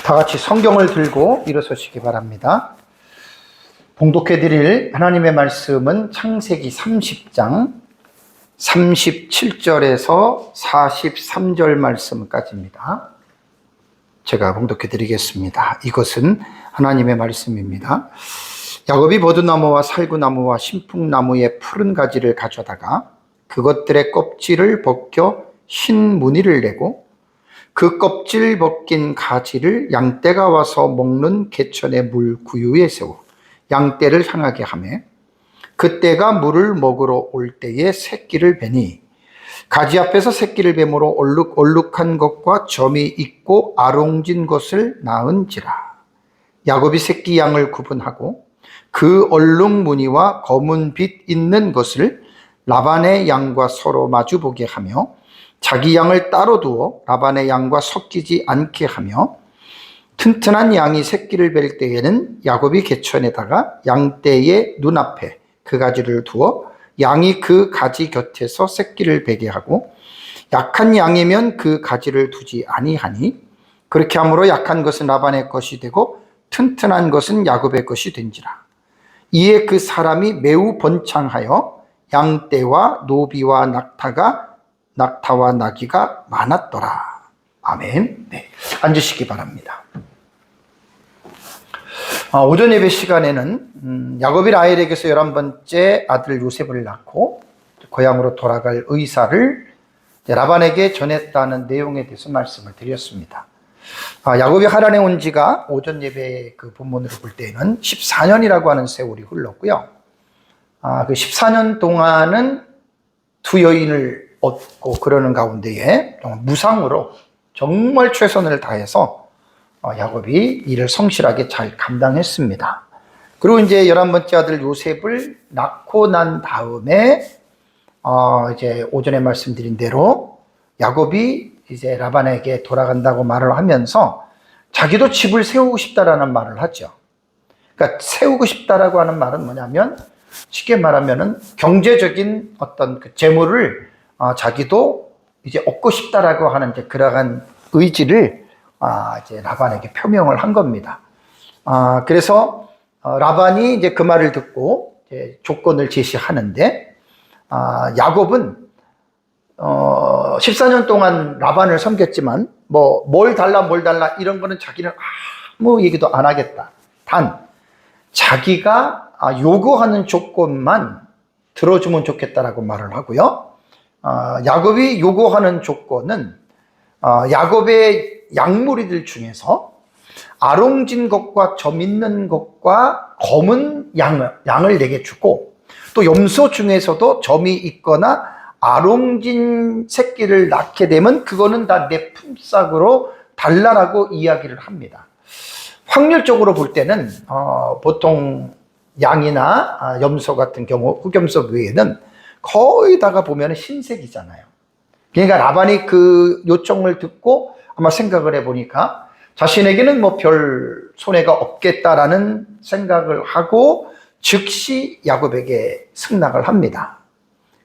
다 같이 성경을 들고 일어서시기 바랍니다. 봉독해 드릴 하나님의 말씀은 창세기 30장 37절에서 43절 말씀까지입니다. 제가 봉독해 드리겠습니다. 이것은 하나님의 말씀입니다. 야곱이 버드나무와 살구나무와 신풍나무의 푸른 가지를 가져다가 그것들의 껍질을 벗겨 흰 무늬를 내고 그 껍질 벗긴 가지를 양떼가 와서 먹는 개천의 물 구유에 세워 양떼를 향하게 하며 그떼가 물을 먹으러 올 때에 새끼를 베니 가지 앞에서 새끼를 뱀으로 얼룩얼룩한 것과 점이 있고 아롱진 것을 낳은지라. 야곱이 새끼 양을 구분하고 그 얼룩 무늬와 검은 빛 있는 것을 라반의 양과 서로 마주보게 하며 자기 양을 따로 두어 라반의 양과 섞이지 않게 하며 튼튼한 양이 새끼를 뵐 때에는 야곱이 개천에다가 양떼의 눈앞에 그 가지를 두어 양이 그 가지 곁에서 새끼를 베게 하고 약한 양이면 그 가지를 두지 아니하니 그렇게 함으로 약한 것은 라반의 것이 되고 튼튼한 것은 야곱의 것이 된지라. 이에 그 사람이 매우 번창하여 양떼와 노비와 낙타와 나귀가 많았더라. 아멘. 네, 앉으시기 바랍니다. 오전 예배 시간에는 야곱이 라헬에게서 11번째 아들 요셉을 낳고 고향으로 돌아갈 의사를 라반에게 전했다는 내용에 대해서 말씀을 드렸습니다. 야곱이 하란에 온 지가 오전 예배 그 본문으로 볼 때는 14년이라고 하는 세월이 흘렀고요. 그 14년 동안은 두 여인을 얻고 그러는 가운데에 무상으로 정말 최선을 다해서 야곱이 일을 성실하게 잘 감당했습니다. 그리고 이제 11번째 아들 요셉을 낳고 난 다음에 이제 오전에 말씀드린 대로 야곱이 이제 라반에게 돌아간다고 말을 하면서 자기도 집을 세우고 싶다라는 말을 하죠. 그러니까 세우고 싶다라고 하는 말은 뭐냐면 쉽게 말하면은 경제적인 어떤 그 재물을 자기도 이제 얻고 싶다라고 하는 이제 그러한 의지를 이제 라반에게 표명을 한 겁니다. 그래서 라반이 이제 그 말을 듣고 이제 조건을 제시하는데 야곱은 14년 동안 라반을 섬겼지만 뭘 달라 이런 거는 자기는 아무 얘기도 안 하겠다. 단 자기가 요구하는 조건만 들어주면 좋겠다라고 말을 하고요. 야곱이 요구하는 조건은 야곱의 양무리들 중에서 아롱진 것과 점 있는 것과 검은 양을 내게 주고 또 염소 중에서도 점이 있거나 아롱진 새끼를 낳게 되면 그거는 다 내 품삯으로 달라라고 이야기를 합니다. 확률적으로 볼 때는 보통 양이나 염소 같은 경우 흑염소 외에는 거의 다가 보면 흰색이잖아요. 그러니까 라반이 그 요청을 듣고 아마 생각을 해보니까 자신에게는 별 손해가 없겠다라는 생각을 하고 즉시 야곱에게 승낙을 합니다.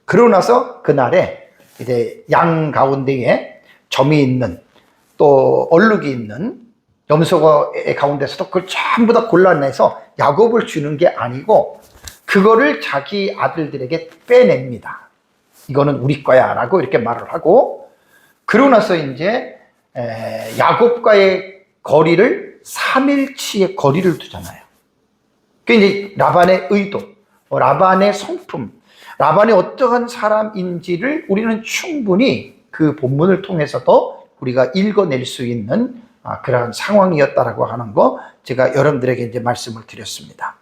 그러고 나서 그날에 이제 양 가운데에 점이 있는 또 얼룩이 있는 염소의 가운데서도 그걸 전부 다 골라내서 야곱을 주는 게 아니고 그거를 자기 아들들에게 빼냅니다. 이거는 우리 거야 라고 이렇게 말을 하고 그러고 나서 이제 야곱과의 거리를 3일치의 거리를 두잖아요. 그 이제 라반의 의도, 라반의 성품, 라반이 어떠한 사람인지를 우리는 충분히 그 본문을 통해서도 우리가 읽어낼 수 있는 그런 상황이었다라고 하는 거 제가 여러분들에게 이제 말씀을 드렸습니다.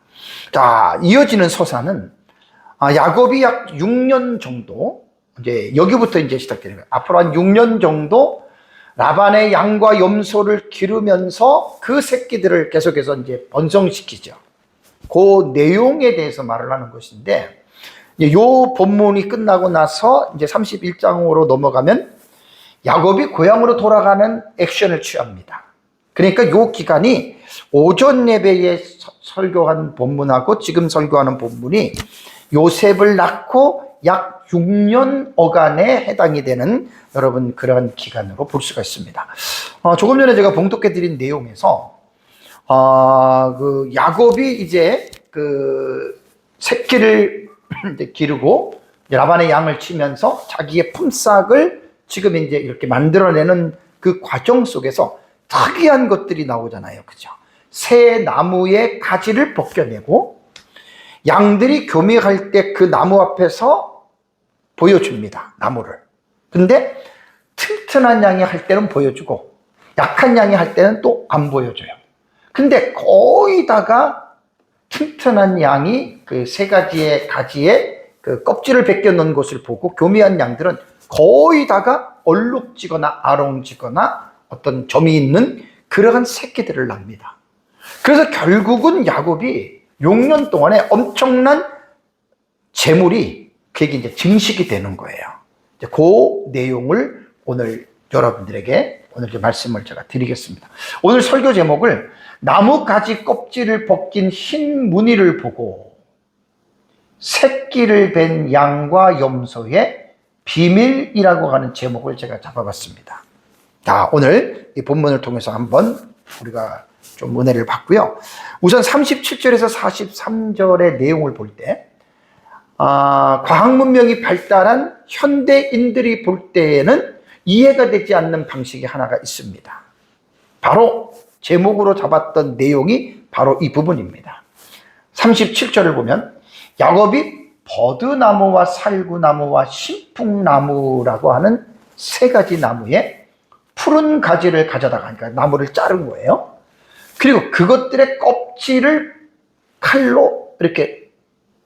자, 이어지는 서사는 야곱이 약 6년 정도 이제 여기부터 이제 시작되는 거예요. 앞으로 한 6년 정도 라반의 양과 염소를 기르면서 그 새끼들을 계속해서 이제 번성시키죠. 그 내용에 대해서 말을 하는 것인데, 이 본문이 끝나고 나서 이제 31장으로 넘어가면 야곱이 고향으로 돌아가는 액션을 취합니다. 그러니까 이 기간이 오전 예배에 설교한 본문하고 지금 설교하는 본문이 요셉을 낳고 약 6년어간에 해당이 되는 여러분 그러한 기간으로 볼 수가 있습니다. 조금 전에 제가 봉독해 드린 내용에서 그 야곱이 이제 그 새끼를 이제 기르고 라반의 양을 치면서 자기의 품삯을 지금 이제 이렇게 만들어내는 그 과정 속에서 특이한 것들이 나오잖아요. 그죠? 새 나무의 가지를 벗겨내고 양들이 교미할 때 그 나무 앞에서 보여줍니다. 나무를. 근데 튼튼한 양이 할 때는 보여주고 약한 양이 할 때는 또 안 보여줘요. 근데 거의 다가 튼튼한 양이 그 세 가지의 가지에 그 껍질을 벗겨 놓은 것을 보고 교미한 양들은 거의 다가 얼룩지거나 아롱지거나 어떤 점이 있는 그러한 새끼들을 낳습니다. 그래서 결국은 야곱이 6년 동안에 엄청난 재물이 그게 이제 증식이 되는 거예요. 이제 그 내용을 오늘 여러분들에게 오늘 이제 말씀을 제가 드리겠습니다. 오늘 설교 제목을 나무가지 껍질을 벗긴 흰 무늬를 보고 새끼를 뵌 양과 염소의 비밀이라고 하는 제목을 제가 잡아봤습니다. 자, 오늘 이 본문을 통해서 한번 우리가 좀 은혜를 받고요. 우선 37절에서 43절의 내용을 볼 때 과학 문명이 발달한 현대인들이 볼 때에는 이해가 되지 않는 방식이 하나가 있습니다. 바로 제목으로 잡았던 내용이 바로 이 부분입니다. 37절을 보면 야곱이 버드나무와 살구나무와 신풍나무라고 하는 세 가지 나무에 푸른 가지를 가져다가 그러니까 나무를 자른 거예요. 그리고 그것들의 껍질을 칼로 이렇게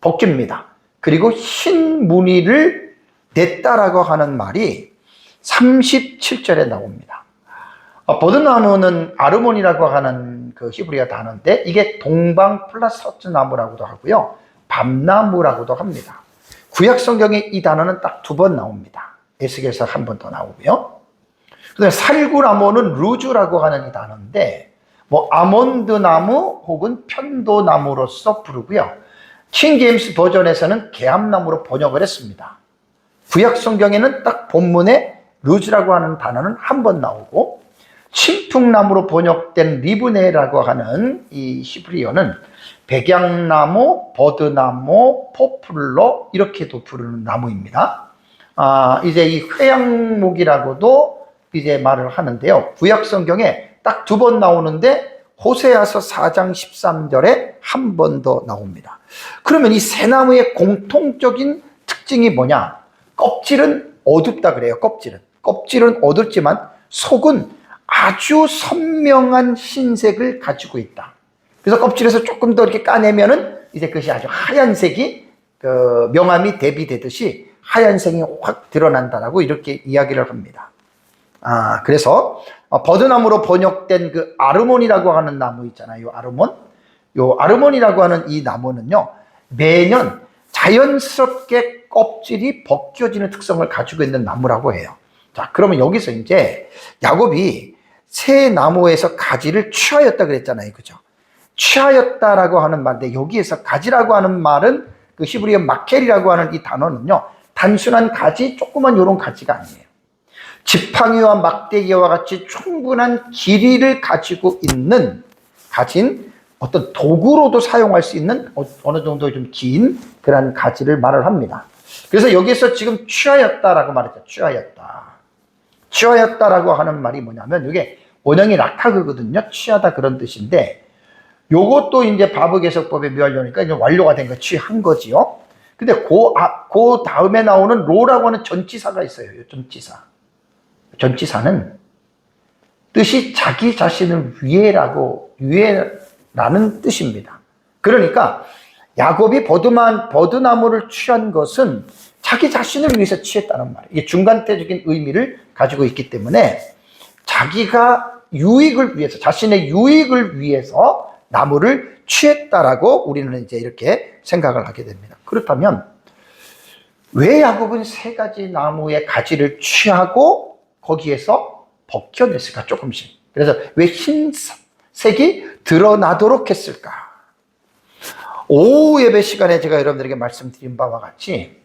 벗깁니다. 그리고 흰 무늬를 냈다라고 하는 말이 37절에 나옵니다. 버드나무는 아르몬이라고 하는 그 히브리어 단어인데 이게 동방 플라서트 나무라고도 하고요. 밤나무라고도 합니다. 구약 성경에 이 단어는 딱 2번 나옵니다. 에스겔서 한 번 더 나오고요. 그다음에 살구나무는 루즈라고 하는 이 단어인데 뭐 아몬드나무 혹은 편도나무로서 부르고요. 킹제임스 버전에서는 개암나무로 번역을 했습니다. 구약 성경에는 딱 본문에 루즈라고 하는 단어는 한 번 나오고 신풍나무로 번역된 리브네라고 하는 이 히브리어는 백양나무, 버드나무, 포플러 이렇게도 부르는 나무입니다. 이제 이 회양목이라고도 이제 말을 하는데요. 구약 성경에 딱 2번 나오는데 호세아서 4장 13절에 한 번 더 나옵니다. 그러면 이 세 나무의 공통적인 특징이 뭐냐? 껍질은 어둡다 그래요. 껍질은 어둡지만 속은 아주 선명한 흰색을 가지고 있다. 그래서 껍질에서 조금 더 이렇게 까내면은 이제 그것이 아주 하얀색이 그 명암이 대비되듯이 하얀색이 확 드러난다라고 이렇게 이야기를 합니다. 그래서 버드나무로 번역된 그 아르몬이라고 하는 나무 있잖아요. 요 아르몬이라고 하는 이 나무는요, 매년 자연스럽게 껍질이 벗겨지는 특성을 가지고 있는 나무라고 해요. 자, 그러면 여기서 이제 야곱이 새 나무에서 가지를 취하였다 그랬잖아요. 그죠? 취하였다라고 하는 말인데 여기에서 가지라고 하는 말은 그 히브리어 마켈이라고 하는 이 단어는요, 단순한 가지, 조그만 요런 가지가 아니에요. 지팡이와 막대기와 같이 충분한 길이를 가지고 가진 어떤 도구로도 사용할 수 있는 어느 정도 좀 긴 그런 가지를 말을 합니다. 그래서 여기서 지금 취하였다라고 말했죠. 취하였다라고 하는 말이 뭐냐면 이게 원형이 락하그거든요. 취하다 그런 뜻인데 요것도 이제 바브개석법에 묘하려니까 이제 완료가 된 거 취한 거지요. 근데 그 다음에 나오는 로라고 하는 전치사가 있어요. 전치사는 뜻이 자기 자신을 위해라는 뜻입니다. 그러니까 야곱이 버드나무를 취한 것은 자기 자신을 위해서 취했다는 말이에요. 이게 중간대적인 의미를 가지고 있기 때문에 자기가 자신의 유익을 위해서 나무를 취했다라고 우리는 이제 이렇게 생각을 하게 됩니다. 그렇다면 왜 야곱은 세 가지 나무의 가지를 취하고 거기에서 벗겨냈을까, 조금씩. 그래서 왜 흰색이 드러나도록 했을까? 오후 예배 시간에 제가 여러분들에게 말씀드린 바와 같이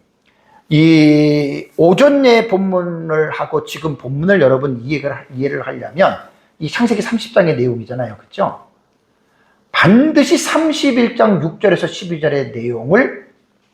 이 오전에 본문을 하고 지금 본문을 여러분 이해를 하려면 이 창세기 30장의 내용이잖아요. 그렇죠? 반드시 31장 6절에서 12절의 내용을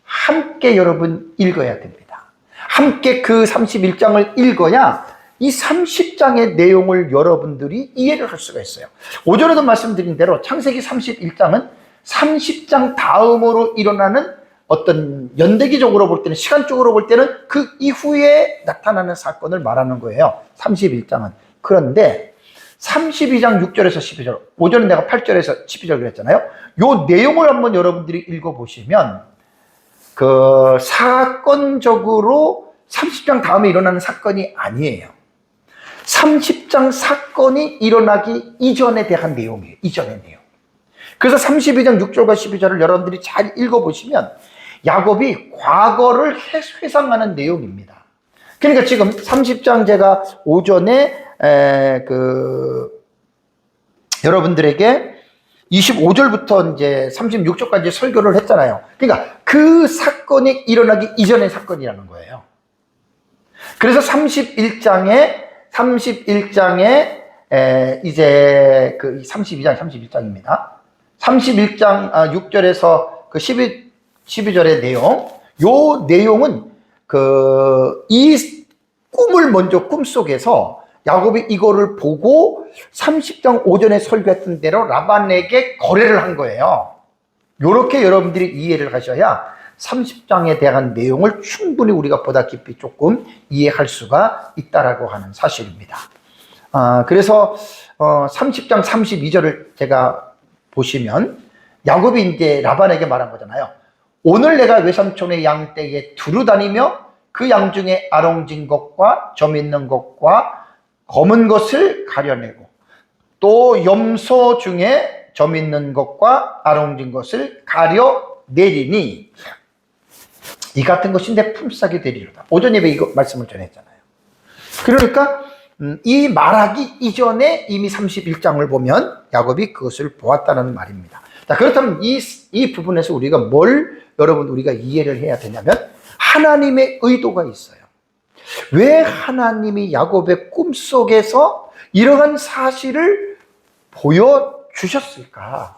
함께 여러분 읽어야 됩니다. 함께 그 31장을 읽어야 이 30장의 내용을 여러분들이 이해를 할 수가 있어요. 오전에도 말씀드린 대로 창세기 31장은 30장 다음으로 일어나는 어떤 연대기적으로 볼 때는, 시간적으로 볼 때는 그 이후에 나타나는 사건을 말하는 거예요. 31장은. 그런데 32장 6절에서 12절, 오전에 내가 8절에서 12절 그랬잖아요. 요 내용을 한번 여러분들이 읽어보시면 그 사건적으로 30장 다음에 일어나는 사건이 아니에요. 30장 사건이 일어나기 이전에 대한 내용이에요. 이전의 내용. 그래서 32장 6절과 12절을 여러분들이 잘 읽어보시면 야곱이 과거를 회상하는 내용입니다. 그러니까 지금 30장 제가 오전에 여러분들에게 25절부터 이제 36절까지 설교를 했잖아요. 그러니까 그 사건이 일어나기 이전의 사건이라는 거예요. 그래서 31장에 이제 그 31장입니다. 31장 6절에서 그 12절의 내용, 요 내용은 이 꿈을 먼저 꿈속에서 야곱이 이거를 보고 30장 오전에 설교했던 대로 라반에게 거래를 한 거예요. 요렇게 여러분들이 이해를 하셔야 30장에 대한 내용을 충분히 우리가 보다 깊이 조금 이해할 수가 있다라고 하는 사실입니다. 그래서 30장 32절을 제가 보시면 야곱이 이제 라반에게 말한 거잖아요. 오늘 내가 외삼촌의 양떼에 두루 다니며 그 양 중에 아롱진 것과 점 있는 것과 검은 것을 가려내고 또 염소 중에 점 있는 것과 아롱진 것을 가려내리니 이 같은 것이 내 품삯이 되리로다. 오전 예배 이거 말씀을 전했잖아요. 그러니까 이 말하기 이전에 이미 31장을 보면 야곱이 그것을 보았다는 말입니다. 자, 그렇다면 이 부분에서 우리가 여러분 우리가 이해를 해야 되냐면 하나님의 의도가 있어요. 왜 하나님이 야곱의 꿈속에서 이러한 사실을 보여주셨을까?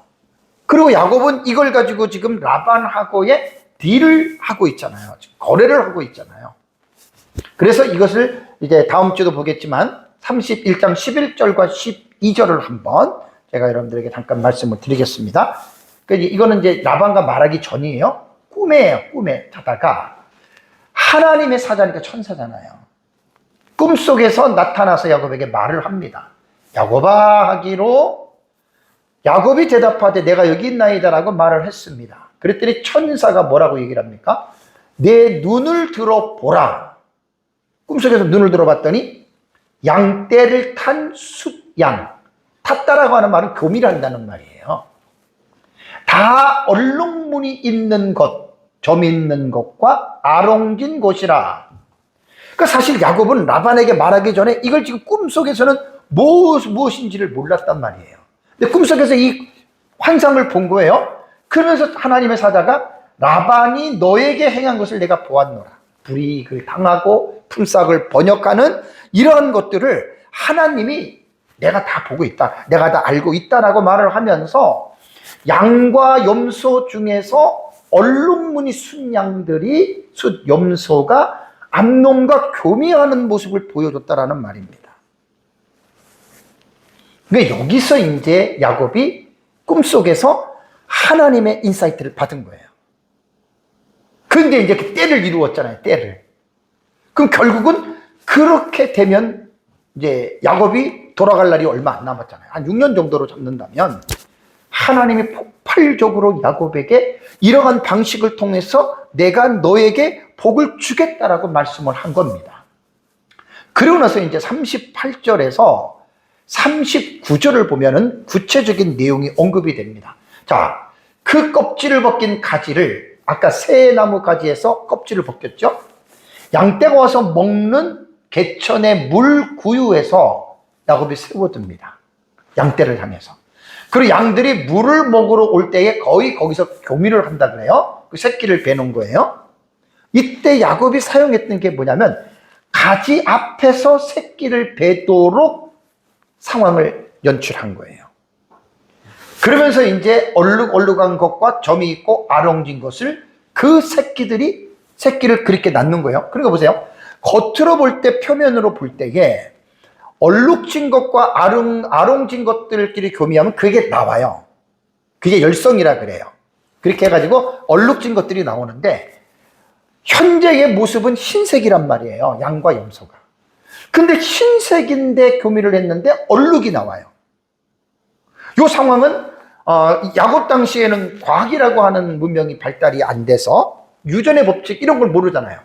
그리고 야곱은 이걸 가지고 지금 라반하고의 딜을 하고 있잖아요. 지금 거래를 하고 있잖아요. 그래서 이것을 이제 다음 주도 보겠지만 31장 11절과 12절을 한번 제가 여러분들에게 잠깐 말씀을 드리겠습니다. 이거는 이제 라반과 말하기 전이에요. 꿈에 자다가 하나님의 사자니까 천사잖아요. 꿈속에서 나타나서 야곱에게 말을 합니다. 야곱아 하기로 야곱이 대답하되 내가 여기 있나이다라고 말을 했습니다. 그랬더니 천사가 뭐라고 얘기를 합니까? 내 눈을 들어보라. 꿈속에서 눈을 들어봤더니 양떼를 탄 숫양, 탔다라고 하는 말은 교미한다는 말이에요. 다 얼룩무늬 있는 것, 점 있는 것과 아롱진 곳이라. 그러니까 사실 야곱은 라반에게 말하기 전에 이걸 지금 꿈속에서는 무엇인지를 몰랐단 말이에요. 근데 꿈속에서 이 환상을 본 거예요. 그러면서 하나님의 사자가 라반이 너에게 행한 것을 내가 보았노라. 불이익을 당하고 품삯을 번역하는 이런 것들을 하나님이 내가 다 보고 있다. 내가 다 알고 있다라고 말을 하면서 양과 염소 중에서 얼룩무늬 순양들이 염소가 암놈과 교미하는 모습을 보여줬다라는 말입니다. 그러니까 여기서 이제 야곱이 꿈속에서 하나님의 인사이트를 받은 거예요. 근데 이제 그 때를 이루었잖아요. 때를. 그럼 결국은 그렇게 되면 이제 야곱이 돌아갈 날이 얼마 안 남았잖아요. 한 6년 정도로 잡는다면 하나님이 폭발적으로 야곱에게 이러한 방식을 통해서 내가 너에게 복을 주겠다라고 말씀을 한 겁니다. 그러고 나서 이제 38절에서 39절을 보면은 구체적인 내용이 언급이 됩니다. 자, 그 껍질을 벗긴 가지를 아까 새 나무 가지에서 껍질을 벗겼죠? 양떼가 와서 먹는 개천의 물 구유에서 야곱이 세워둡니다. 양떼를 향해서. 그리고 양들이 물을 먹으러 올 때에 거의 거기서 교미를 한다 그래요. 그 새끼를 베놓은 거예요. 이때 야곱이 사용했던 게 뭐냐면 가지 앞에서 새끼를 베도록 상황을 연출한 거예요. 그러면서 이제 얼룩얼룩한 것과 점이 있고 아롱진 것을 그 새끼를 그렇게 낳는 거예요. 그러니까 보세요. 겉으로 볼 때, 표면으로 볼 때에 얼룩진 것과 아롱진 것들끼리 교미하면 그게 나와요. 그게 열성이라 그래요. 그렇게 해가지고 얼룩진 것들이 나오는데 현재의 모습은 흰색이란 말이에요. 양과 염소가. 근데 흰색인데 교미를 했는데 얼룩이 나와요. 이 상황은 야곱 당시에는 과학이라고 하는 문명이 발달이 안 돼서 유전의 법칙 이런 걸 모르잖아요.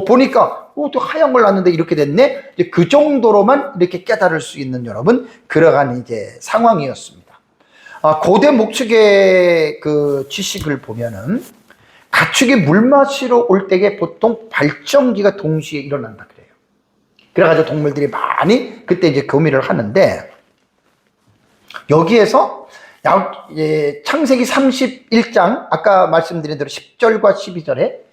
보니까 또 하얀 걸 낳는데 이렇게 됐네. 이제 그 정도로만 이렇게 깨달을 수 있는 여러분 그러한 이제 상황이었습니다. 고대 목축의 그 지식을 보면은 가축이 물 마시러 올 때에 보통 발정기가 동시에 일어난다 그래요. 그래가지고 동물들이 많이 그때 이제 교미를 하는데 여기에서 창세기 31장 아까 말씀드린 대로 10절과 12절에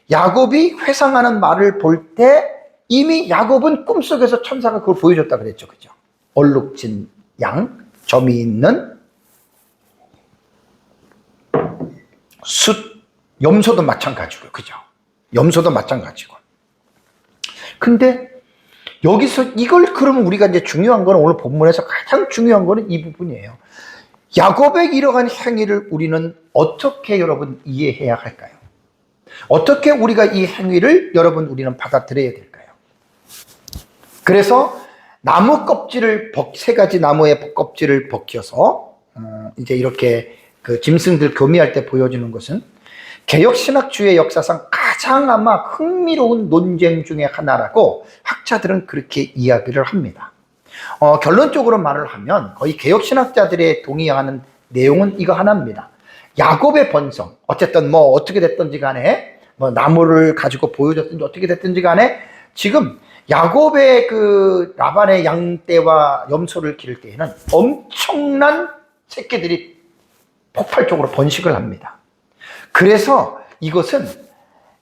야곱이 회상하는 말을 볼 때 이미 야곱은 꿈속에서 천사가 그걸 보여줬다 그랬죠. 그죠? 얼룩진 양, 점이 있는 숫, 염소도 마찬가지고요. 그죠? 염소도 마찬가지고. 근데 여기서 이걸 그러면 우리가 이제 중요한 거는 오늘 본문에서 가장 중요한 거는 이 부분이에요. 야곱의 이러한 행위를 우리는 어떻게 여러분 이해해야 할까요? 어떻게 우리가 이 행위를 여러분 우리는 받아들여야 될까요? 그래서 나무 껍질을 세 가지 나무의 껍질을 벗겨서 이제 이렇게 그 짐승들 교미할 때 보여주는 것은 개혁신학주의 역사상 가장 아마 흥미로운 논쟁 중에 하나라고 학자들은 그렇게 이야기를 합니다. 결론적으로 말을 하면 거의 개혁신학자들의 동의하는 내용은 이거 하나입니다. 야곱의 번성, 어쨌든 뭐 어떻게 됐든지 간에 뭐 나무를 가지고 보여줬든지 어떻게 됐든지 간에 지금 야곱의 그 라반의 양떼와 염소를 기를 때에는 엄청난 새끼들이 폭발적으로 번식을 합니다. 그래서 이것은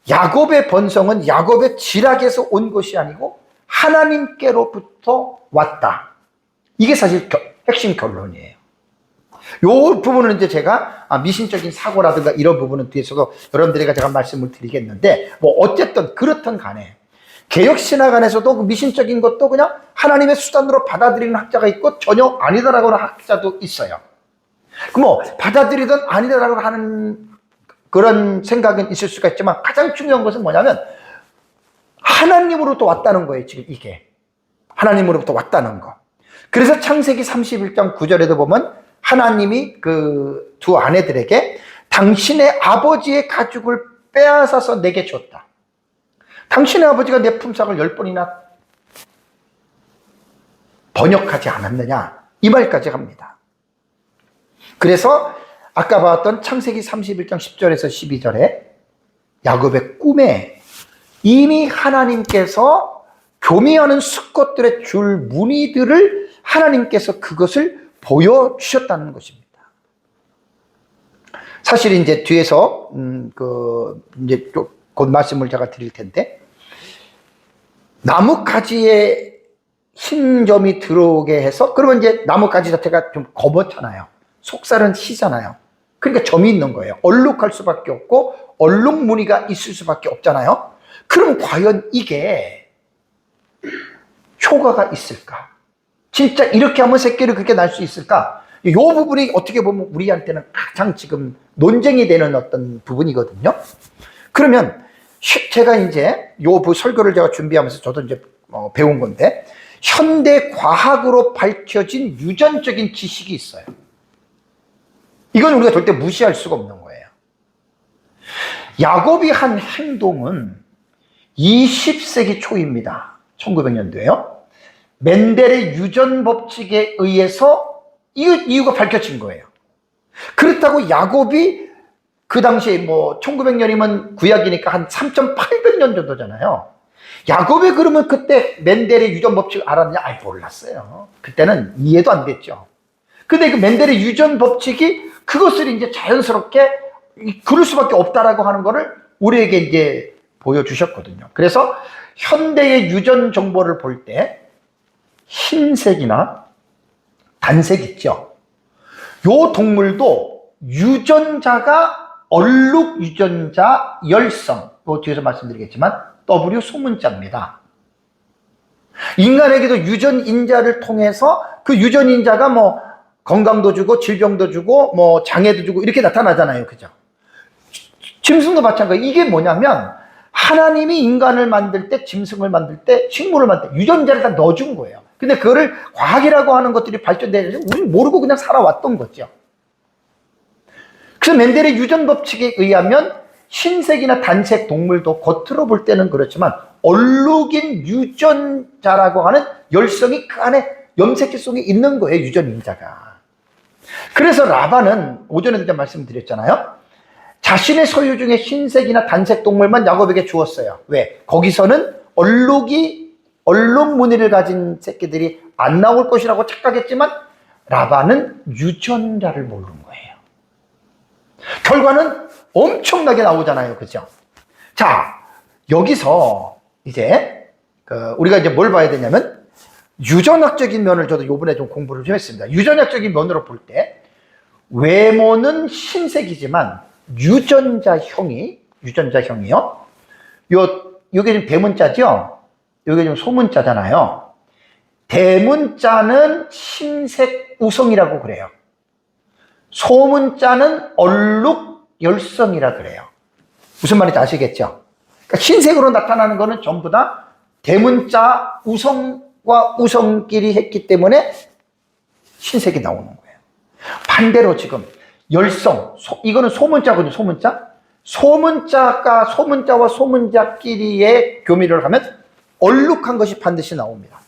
야곱의 번성은 야곱의 지락에서 온 것이 아니고 하나님께로부터 왔다. 이게 사실 핵심 결론이에요. 요 부분은 이제 제가 미신적인 사고라든가 이런 부분은 뒤에서도 여러분들에게 제가 말씀을 드리겠는데 뭐 어쨌든 그렇든 간에 개혁신학 안에서도 그 미신적인 것도 그냥 하나님의 수단으로 받아들이는 학자가 있고 전혀 아니다라고 하는 학자도 있어요. 뭐 받아들이든 아니다라고 하는 그런 생각은 있을 수가 있지만 가장 중요한 것은 뭐냐면 하나님으로부터 왔다는 거예요. 지금 이게 하나님으로부터 왔다는 거. 그래서 창세기 31장 9절에도 보면 하나님이 그 두 아내들에게 당신의 아버지의 가죽을 빼앗아서 내게 줬다. 당신의 아버지가 내 품삯을 10번이나 번역하지 않았느냐 이 말까지 합니다. 그래서 아까 봤던 창세기 31장 10절에서 12절에 야곱의 꿈에 이미 하나님께서 교미하는 수컷들의 줄 무늬들을 하나님께서 그것을 보여주셨다는 것입니다. 사실 이제 뒤에서 이제 곧 말씀을 제가 드릴 텐데 나무 가지에 흰 점이 들어오게 해서 그러면 이제 나무 가지 자체가 좀 검었잖아요. 속살은 희잖아요. 그러니까 점이 있는 거예요. 얼룩할 수밖에 없고 얼룩 무늬가 있을 수밖에 없잖아요. 그럼 과연 이게 효과가 있을까? 진짜 이렇게 하면 새끼를 그렇게 낳을 수 있을까? 이 부분이 어떻게 보면 우리한테는 가장 지금 논쟁이 되는 어떤 부분이거든요. 그러면 제가 이제 설교를 제가 준비하면서 저도 이제 배운 건데 현대 과학으로 밝혀진 유전적인 지식이 있어요. 이건 우리가 절대 무시할 수가 없는 거예요. 야곱이 한 행동은 20세기 초입니다. 1900년도에요. 멘델의 유전 법칙에 의해서 이유가 밝혀진 거예요. 그렇다고 야곱이 그 당시에 뭐 1900년이면 구약이니까 한 3800년 정도잖아요. 야곱이 그러면 그때 멘델의 유전 법칙을 알았냐? 아니 몰랐어요. 그때는 이해도 안 됐죠. 근데 그 멘델의 유전 법칙이 그것을 이제 자연스럽게 그럴 수밖에 없다라고 하는 거를 우리에게 이제 보여주셨거든요. 그래서 현대의 유전 정보를 볼 때 흰색이나 단색 있죠. 요 동물도 유전자가 얼룩 유전자 열성, 요 뒤에서 말씀드리겠지만 W 소문자입니다. 인간에게도 유전인자를 통해서 그 유전인자가 뭐 건강도 주고 질병도 주고 뭐 장애도 주고 이렇게 나타나잖아요. 그죠? 짐승도 마찬가지. 이게 뭐냐면 하나님이 인간을 만들 때, 짐승을 만들 때, 식물을 만들 때 유전자를 다 넣어준 거예요. 근데 그거를 과학이라고 하는 것들이 발전되는지 우리는 모르고 그냥 살아왔던 거죠. 그래서 멘델의 유전 법칙에 의하면 흰색이나 단색 동물도 겉으로 볼 때는 그렇지만 얼룩인 유전자라고 하는 열성이 그 안에 염색체 속에 있는 거예요. 유전인자가. 그래서 라반은 오전에도 제가 말씀드렸잖아요. 자신의 소유 중에 흰색이나 단색 동물만 야곱에게 주었어요. 왜? 거기서는 얼룩 무늬를 가진 새끼들이 안 나올 것이라고 착각했지만 라반은 유전자를 모르는 거예요. 결과는 엄청나게 나오잖아요. 그죠? 자, 여기서 이제 우리가 이제 뭘 봐야 되냐면 유전학적인 면을 저도 요번에 좀 공부를 좀 했습니다. 유전학적인 면으로 볼 때 외모는 흰색이지만 유전자형이요. 요게 지금 대문자죠? 요게 지금 소문자잖아요. 대문자는 흰색 우성이라고 그래요. 소문자는 얼룩 열성이라 그래요. 무슨 말인지 아시겠죠? 그러니까 흰색으로 나타나는 거는 전부 다 대문자 우성과 우성끼리 했기 때문에 흰색이 나오는 거예요. 반대로 지금 열성, 이거는 소문자거든요. 소문자가 소문자와 소문자끼리의 교미를 하면 얼룩한 것이 반드시 나옵니다.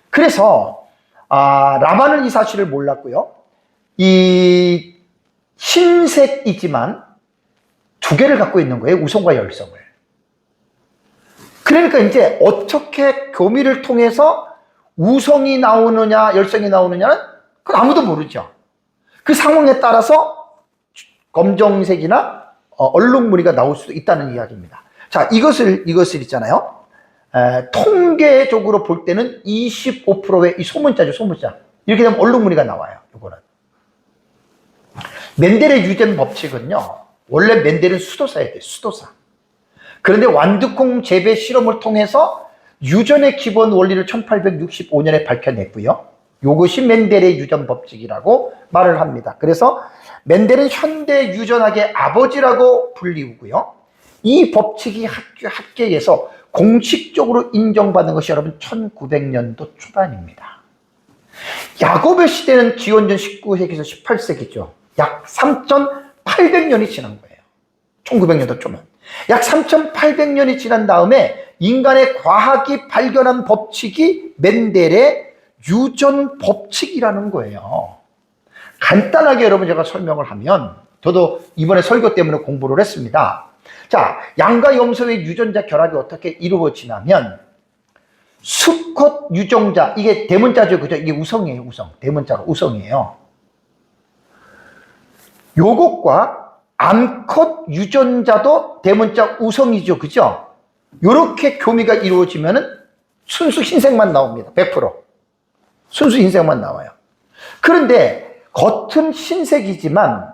그래서 라반은 이 사실을 몰랐고요. 이 흰색이지만 두 개를 갖고 있는 거예요. 우성과 열성을. 그러니까 이제 어떻게 교미를 통해서 우성이 나오느냐 열성이 나오느냐는 그건 아무도 모르죠. 그 상황에 따라서 검정색이나 얼룩무늬가 나올 수도 있다는 이야기입니다. 자, 이것을 있잖아요. 통계적으로 볼 때는 25%의 이 소문자죠, 소문자. 이렇게 되면 얼룩무늬가 나와요, 이거는. 멘델의 유전 법칙은요, 원래 멘델은 수도사예요, 수도사. 그런데 완두콩 재배 실험을 통해서 유전의 기본 원리를 1865년에 밝혀냈고요. 이것이 멘델의 유전 법칙이라고 말을 합니다. 그래서 멘델은 현대 유전학의 아버지라고 불리우고요. 이 법칙이 학계에서 공식적으로 인정받은 것이 여러분 1900년도 초반입니다. 야곱의 시대는 기원전 19세기에서 18세기죠. 약 3800년이 지난 거예요. 1900년도 초면. 약 3800년이 지난 다음에 인간의 과학이 발견한 법칙이 멘델의 유전 법칙이라는 거예요. 간단하게 여러분 제가 설명을 하면, 저도 이번에 설교 때문에 공부를 했습니다. 자, 양과 염소의 유전자 결합이 어떻게 이루어지냐면 수컷 유전자, 이게 대문자죠, 그죠? 이게 우성이에요, 우성. 대문자가 우성이에요. 요것과 암컷 유전자도 대문자 우성이죠, 그죠? 요렇게 교미가 이루어지면은 순수 흰색만 나옵니다. 100%. 순수 흰색만 나와요. 그런데 겉은 흰색이지만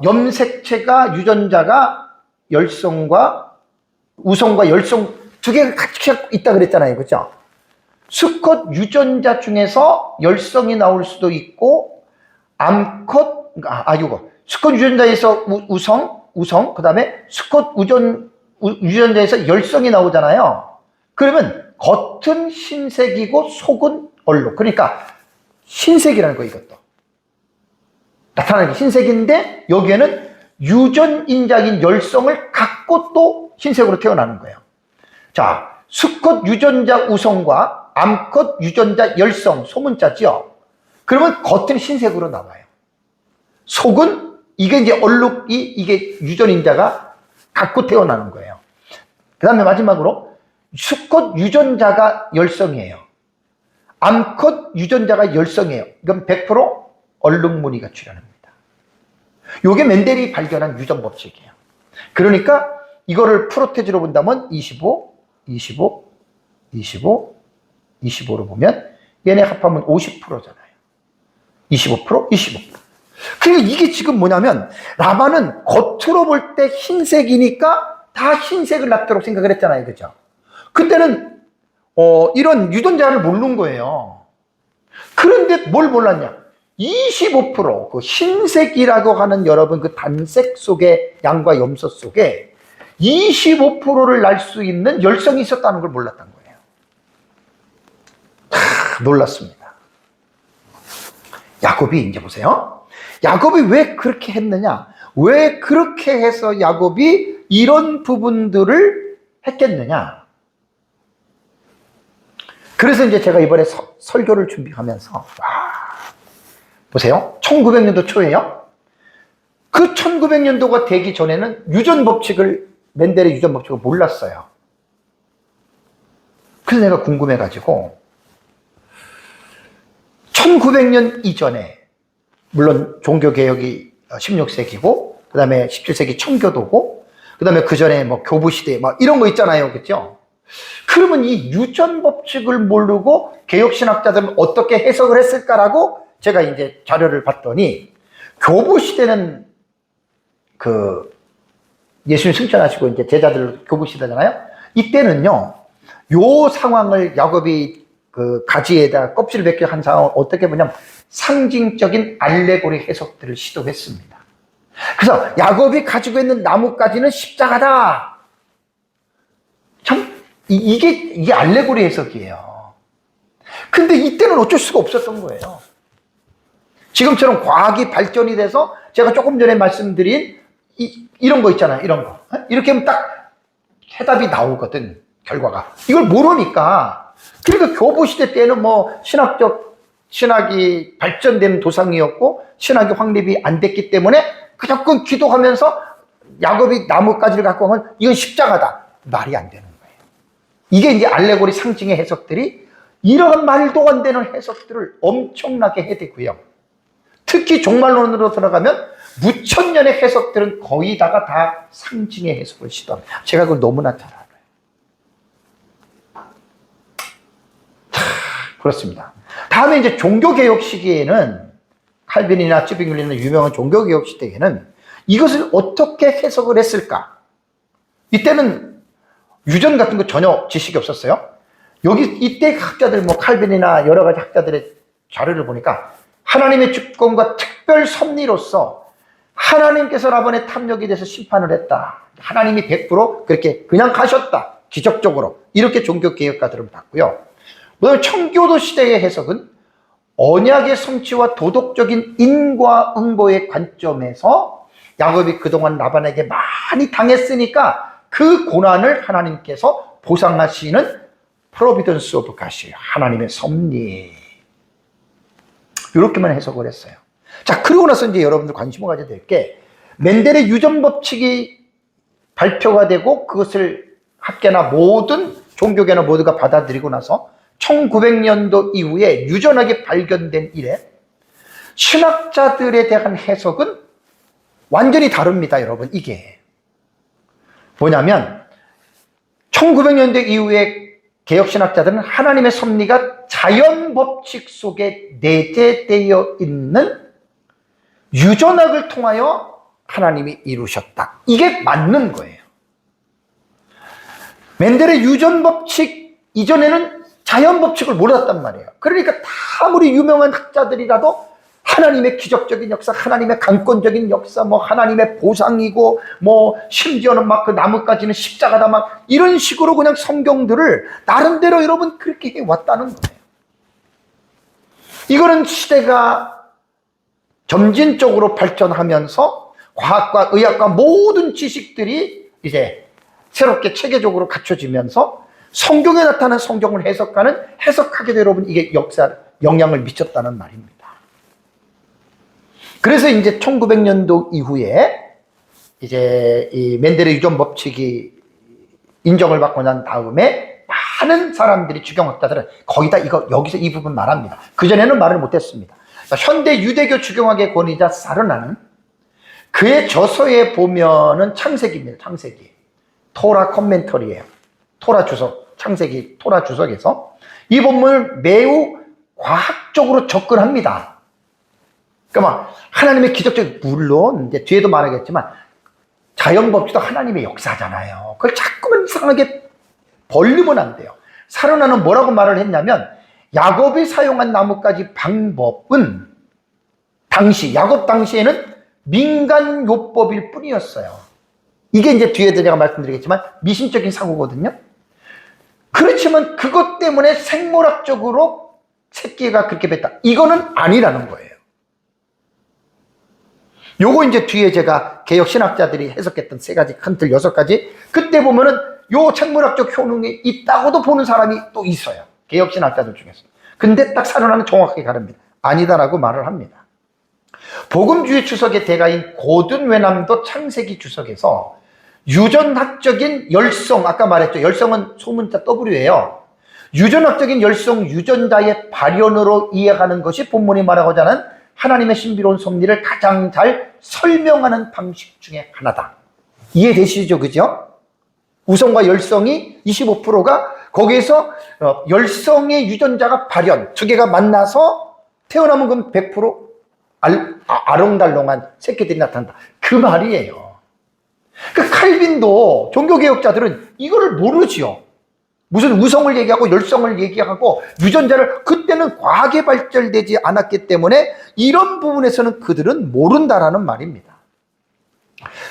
염색체가 유전자가 열성과 우성과 열성 두 개가 같이 있다 그랬잖아요. 그죠? 수컷 유전자 중에서 열성이 나올 수도 있고 암컷 수컷 유전자에서 우성 그다음에 수컷 유전자에서 열성이 나오잖아요. 그러면 겉은 흰색이고 속은 얼룩. 그러니까 흰색이라는 거, 이것도. 나타나는 게 흰색인데 여기에는 유전인자인 열성을 갖고 또 흰색으로 태어나는 거예요. 자, 수컷 유전자 우성과 암컷 유전자 열성, 소문자죠. 그러면 겉은 흰색으로 나와요. 속은 이게 이제 얼룩이 이게 유전인자가 갖고 태어나는 거예요. 그 다음에 마지막으로 수컷 유전자가 열성이에요. 암컷 유전자가 열성이에요. 이건 100% 얼룩무늬가 출현합니다. 이게 멘델이 발견한 유전 법칙이에요. 그러니까 이거를 프로테지로 본다면 25, 25, 25, 25로 보면 얘네 합하면 50%잖아요. 25%, 25%. 그러니까 이게 지금 뭐냐면 라반은 겉으로 볼 때 흰색이니까 다 흰색을 낳도록 생각을 했잖아요. 그죠? 그때는 이런 유전자를 모르는 거예요. 그런데 뭘 몰랐냐? 25%그 흰색이라고 하는 여러분 그 단색 속에 양과 염소 속에 25%를 낳을 수 있는 열성이 있었다는 걸 몰랐던 거예요. 놀랐습니다. 야곱이 이제 보세요. 야곱이 왜 그렇게 했느냐? 왜 그렇게 해서 야곱이 이런 부분들을 했겠느냐? 그래서 이제 제가 이번에 설교를 준비하면서 보세요. 1900년도 초에요. 그 1900년도가 되기 전에는 멘델의 유전 법칙을 몰랐어요. 그래서 내가 궁금해가지고 1900년 이전에 물론 종교개혁이 16세기고 그 다음에 17세기 청교도고 그 다음에 그 전에 뭐 교부시대 막 이런 거 있잖아요. 그렇죠? 그러면 이 유전 법칙을 모르고 개혁신학자들은 어떻게 해석을 했을까라고 제가 이제 자료를 봤더니 교부시대는 그 예수님 승천하시고 이제 제자들 교부시대잖아요. 이때는요, 요 상황을 야곱이 그 가지에다 껍질을 벗겨 한 상황을 어떻게 보냐면 상징적인 알레고리 해석들을 시도했습니다. 그래서 야곱이 가지고 있는 나뭇가지는 십자가다. 참 이게 알레고리 해석이에요. 근데 이때는 어쩔 수가 없었던 거예요. 지금처럼 과학이 발전이 돼서 제가 조금 전에 말씀드린 이런 거 있잖아요. 이런 거. 이렇게 하면 딱 해답이 나오거든, 결과가. 이걸 모르니까. 그러니까 교부시대 때는 뭐 신학이 발전된 도상이었고 신학이 확립이 안 됐기 때문에 무조건 기도하면서 야곱이 나뭇가지를 갖고 오면 이건 십자가다. 말이 안 되는 거예요. 이게 이제 알레고리 상징의 해석들이 이런 말도 안 되는 해석들을 엄청나게 해대고요. 특히 종말론으로 들어가면 무천년의 해석들은 거의 다 상징의 해석을 시도합니다. 제가 그걸 너무나 잘 알아요. 그렇습니다. 다음에 이제 종교개혁 시기에는 칼빈이나 쯔빙글리는 유명한 종교개혁 시대에는 이것을 어떻게 해석을 했을까? 이때는 유전 같은 거 전혀 지식이 없었어요. 이때 학자들, 뭐 칼빈이나 여러 가지 학자들의 자료를 보니까 하나님의 주권과 특별 섭리로서 하나님께서 라반의 탐욕에 대해서 심판을 했다. 하나님이 100% 그렇게 그냥 가셨다. 기적적으로. 이렇게 종교개혁가들은 봤고요. 그다음에 청교도 시대의 해석은 언약의 성취와 도덕적인 인과응보의 관점에서 야곱이 그동안 라반에게 많이 당했으니까 그 고난을 하나님께서 보상하시는 프로비던스 오브 갓이에요. 하나님의 섭리. 이렇게만 해석을 했어요. 자, 그러고 나서 이제 여러분들 관심을 가져야 될 게 멘델의 유전 법칙이 발표가 되고 그것을 학계나 모든 종교계나 모두가 받아들이고 나서 1900년도 이후에 유전학이 발견된 이래 신학자들에 대한 해석은 완전히 다릅니다, 여러분. 이게 뭐냐면 1900년대 이후에 개혁신학자들은 하나님의 섭리가 자연 법칙 속에 내재되어 있는 유전학을 통하여 하나님이 이루셨다. 이게 맞는 거예요. 멘델의 유전 법칙 이전에는 자연 법칙을 몰랐단 말이에요. 그러니까 아무리 유명한 학자들이라도 하나님의 기적적인 역사, 하나님의 강권적인 역사, 뭐 하나님의 보상이고, 뭐 심지어는 막 그 나뭇가지는 십자가다, 막 이런 식으로 그냥 성경들을 나름대로 여러분 그렇게 해왔다는 거예요. 이거는 시대가 점진적으로 발전하면서 과학과 의학과 모든 지식들이 이제 새롭게 체계적으로 갖춰지면서 성경에 나타난 성경을 해석하게 되 여러분 이게 영향을 미쳤다는 말입니다. 그래서 이제 1900년도 이후에 이제 이 멘델의 유전 법칙이 인정을 받고 난 다음에 많은 사람들이 주경학자들은 거의 다 여기서 이 부분 말합니다. 그전에는 말을 못했습니다. 현대 유대교 주경학의 권위자 사르나는 그의 저서에 보면은 창세기입니다. 창세기. 토라 코멘터리예요. 토라 주석, 창세기 토라 주석에서 이 본문을 매우 과학적으로 접근합니다. 그러니까 하나님의 기적적, 물론 이제 뒤에도 말하겠지만 자연 법칙도 하나님의 역사잖아요. 그걸 자꾸만 이상하게 벌리면 안 돼요. 사로나는 뭐라고 말을 했냐면, 야곱이 사용한 나뭇가지 방법은 야곱 당시에는 민간요법일 뿐이었어요. 이게 이제 뒤에도 제가 말씀드리겠지만 미신적인 사고거든요. 그렇지만 그것 때문에 생물학적으로 새끼가 그렇게 뱉다, 이거는 아니라는 거예요. 요거 이제 뒤에 제가 개혁 신학자들이 해석했던 3가지 큰 틀 6가지, 그때 보면은 요 생물학적 효능이 있다고도 보는 사람이 또 있어요. 개혁 신학자들 중에서. 근데 딱 사로나는 정확하게 가릅니다. 아니다라고 말을 합니다. 복음주의 주석의 대가인 고든 외남도 창세기 주석에서 유전학적인 열성, 아까 말했죠. 열성은 소문자 W예요. 유전학적인 열성, 유전자의 발현으로 이해하는 것이 본문이 말하고자 하는 하나님의 신비로운 섭리를 가장 잘 설명하는 방식 중에 하나다. 이해되시죠? 그죠? 우성과 열성이 25%가 거기에서 열성의 유전자가 발현, 2개가 만나서 태어나면 그럼 100% 아롱달롱한 새끼들이 나타난다. 그 말이에요. 그 칼빈도 종교개혁자들은 이거를 모르지요. 무슨 우성을 얘기하고 열성을 얘기하고 유전자를, 그때는 과학이 발달되지 않았기 때문에 이런 부분에서는 그들은 모른다라는 말입니다.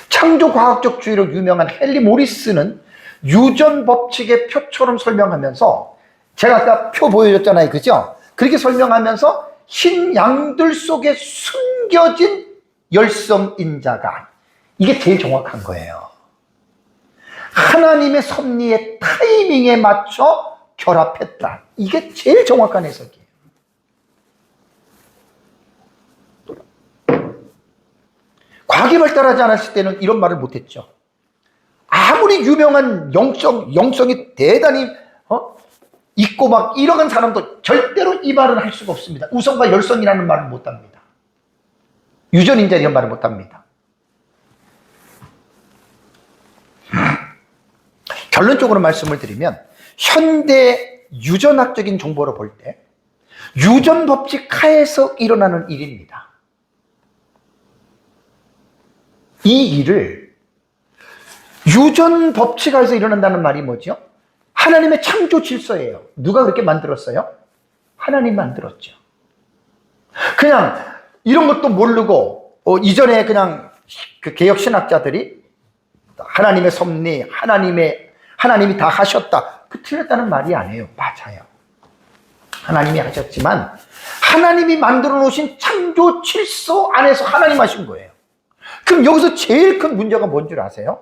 창조과학적 주의로 유명한 헨리 모리스는 유전 법칙의 표처럼 설명하면서, 제가 아까 표 보여줬잖아요. 그죠? 그렇게 설명하면서 흰 양들 속에 숨겨진 열성인자가, 이게 제일 정확한 거예요. 하나님의 섭리의 타이밍에 맞춰 결합했다. 이게 제일 정확한 해석이에요. 과학이 발달하지 않았을 때는 이런 말을 못했죠. 아무리 유명한 영성이 대단히 있고 막 이러한 사람도 절대로 이 말을 할 수가 없습니다. 우성과 열성이라는 말을 못합니다. 유전인자 이런 말을 못합니다. 결론적으로 말씀을 드리면, 현대 유전학적인 정보로 볼 때 유전 법칙 하에서 일어나는 일입니다. 이 일을 유전 법칙 하에서 일어난다는 말이 뭐죠? 하나님의 창조 질서예요. 누가 그렇게 만들었어요? 하나님 만들었죠. 그냥 이런 것도 모르고 이전에 그냥 그 개혁 신학자들이 하나님의 섭리, 하나님이 다 하셨다, 그 틀렸다는 말이 아니에요. 맞아요. 하나님이 하셨지만 하나님이 만들어 놓으신 창조 질서 안에서 하나님 하신 거예요. 그럼 여기서 제일 큰 문제가 뭔 줄 아세요?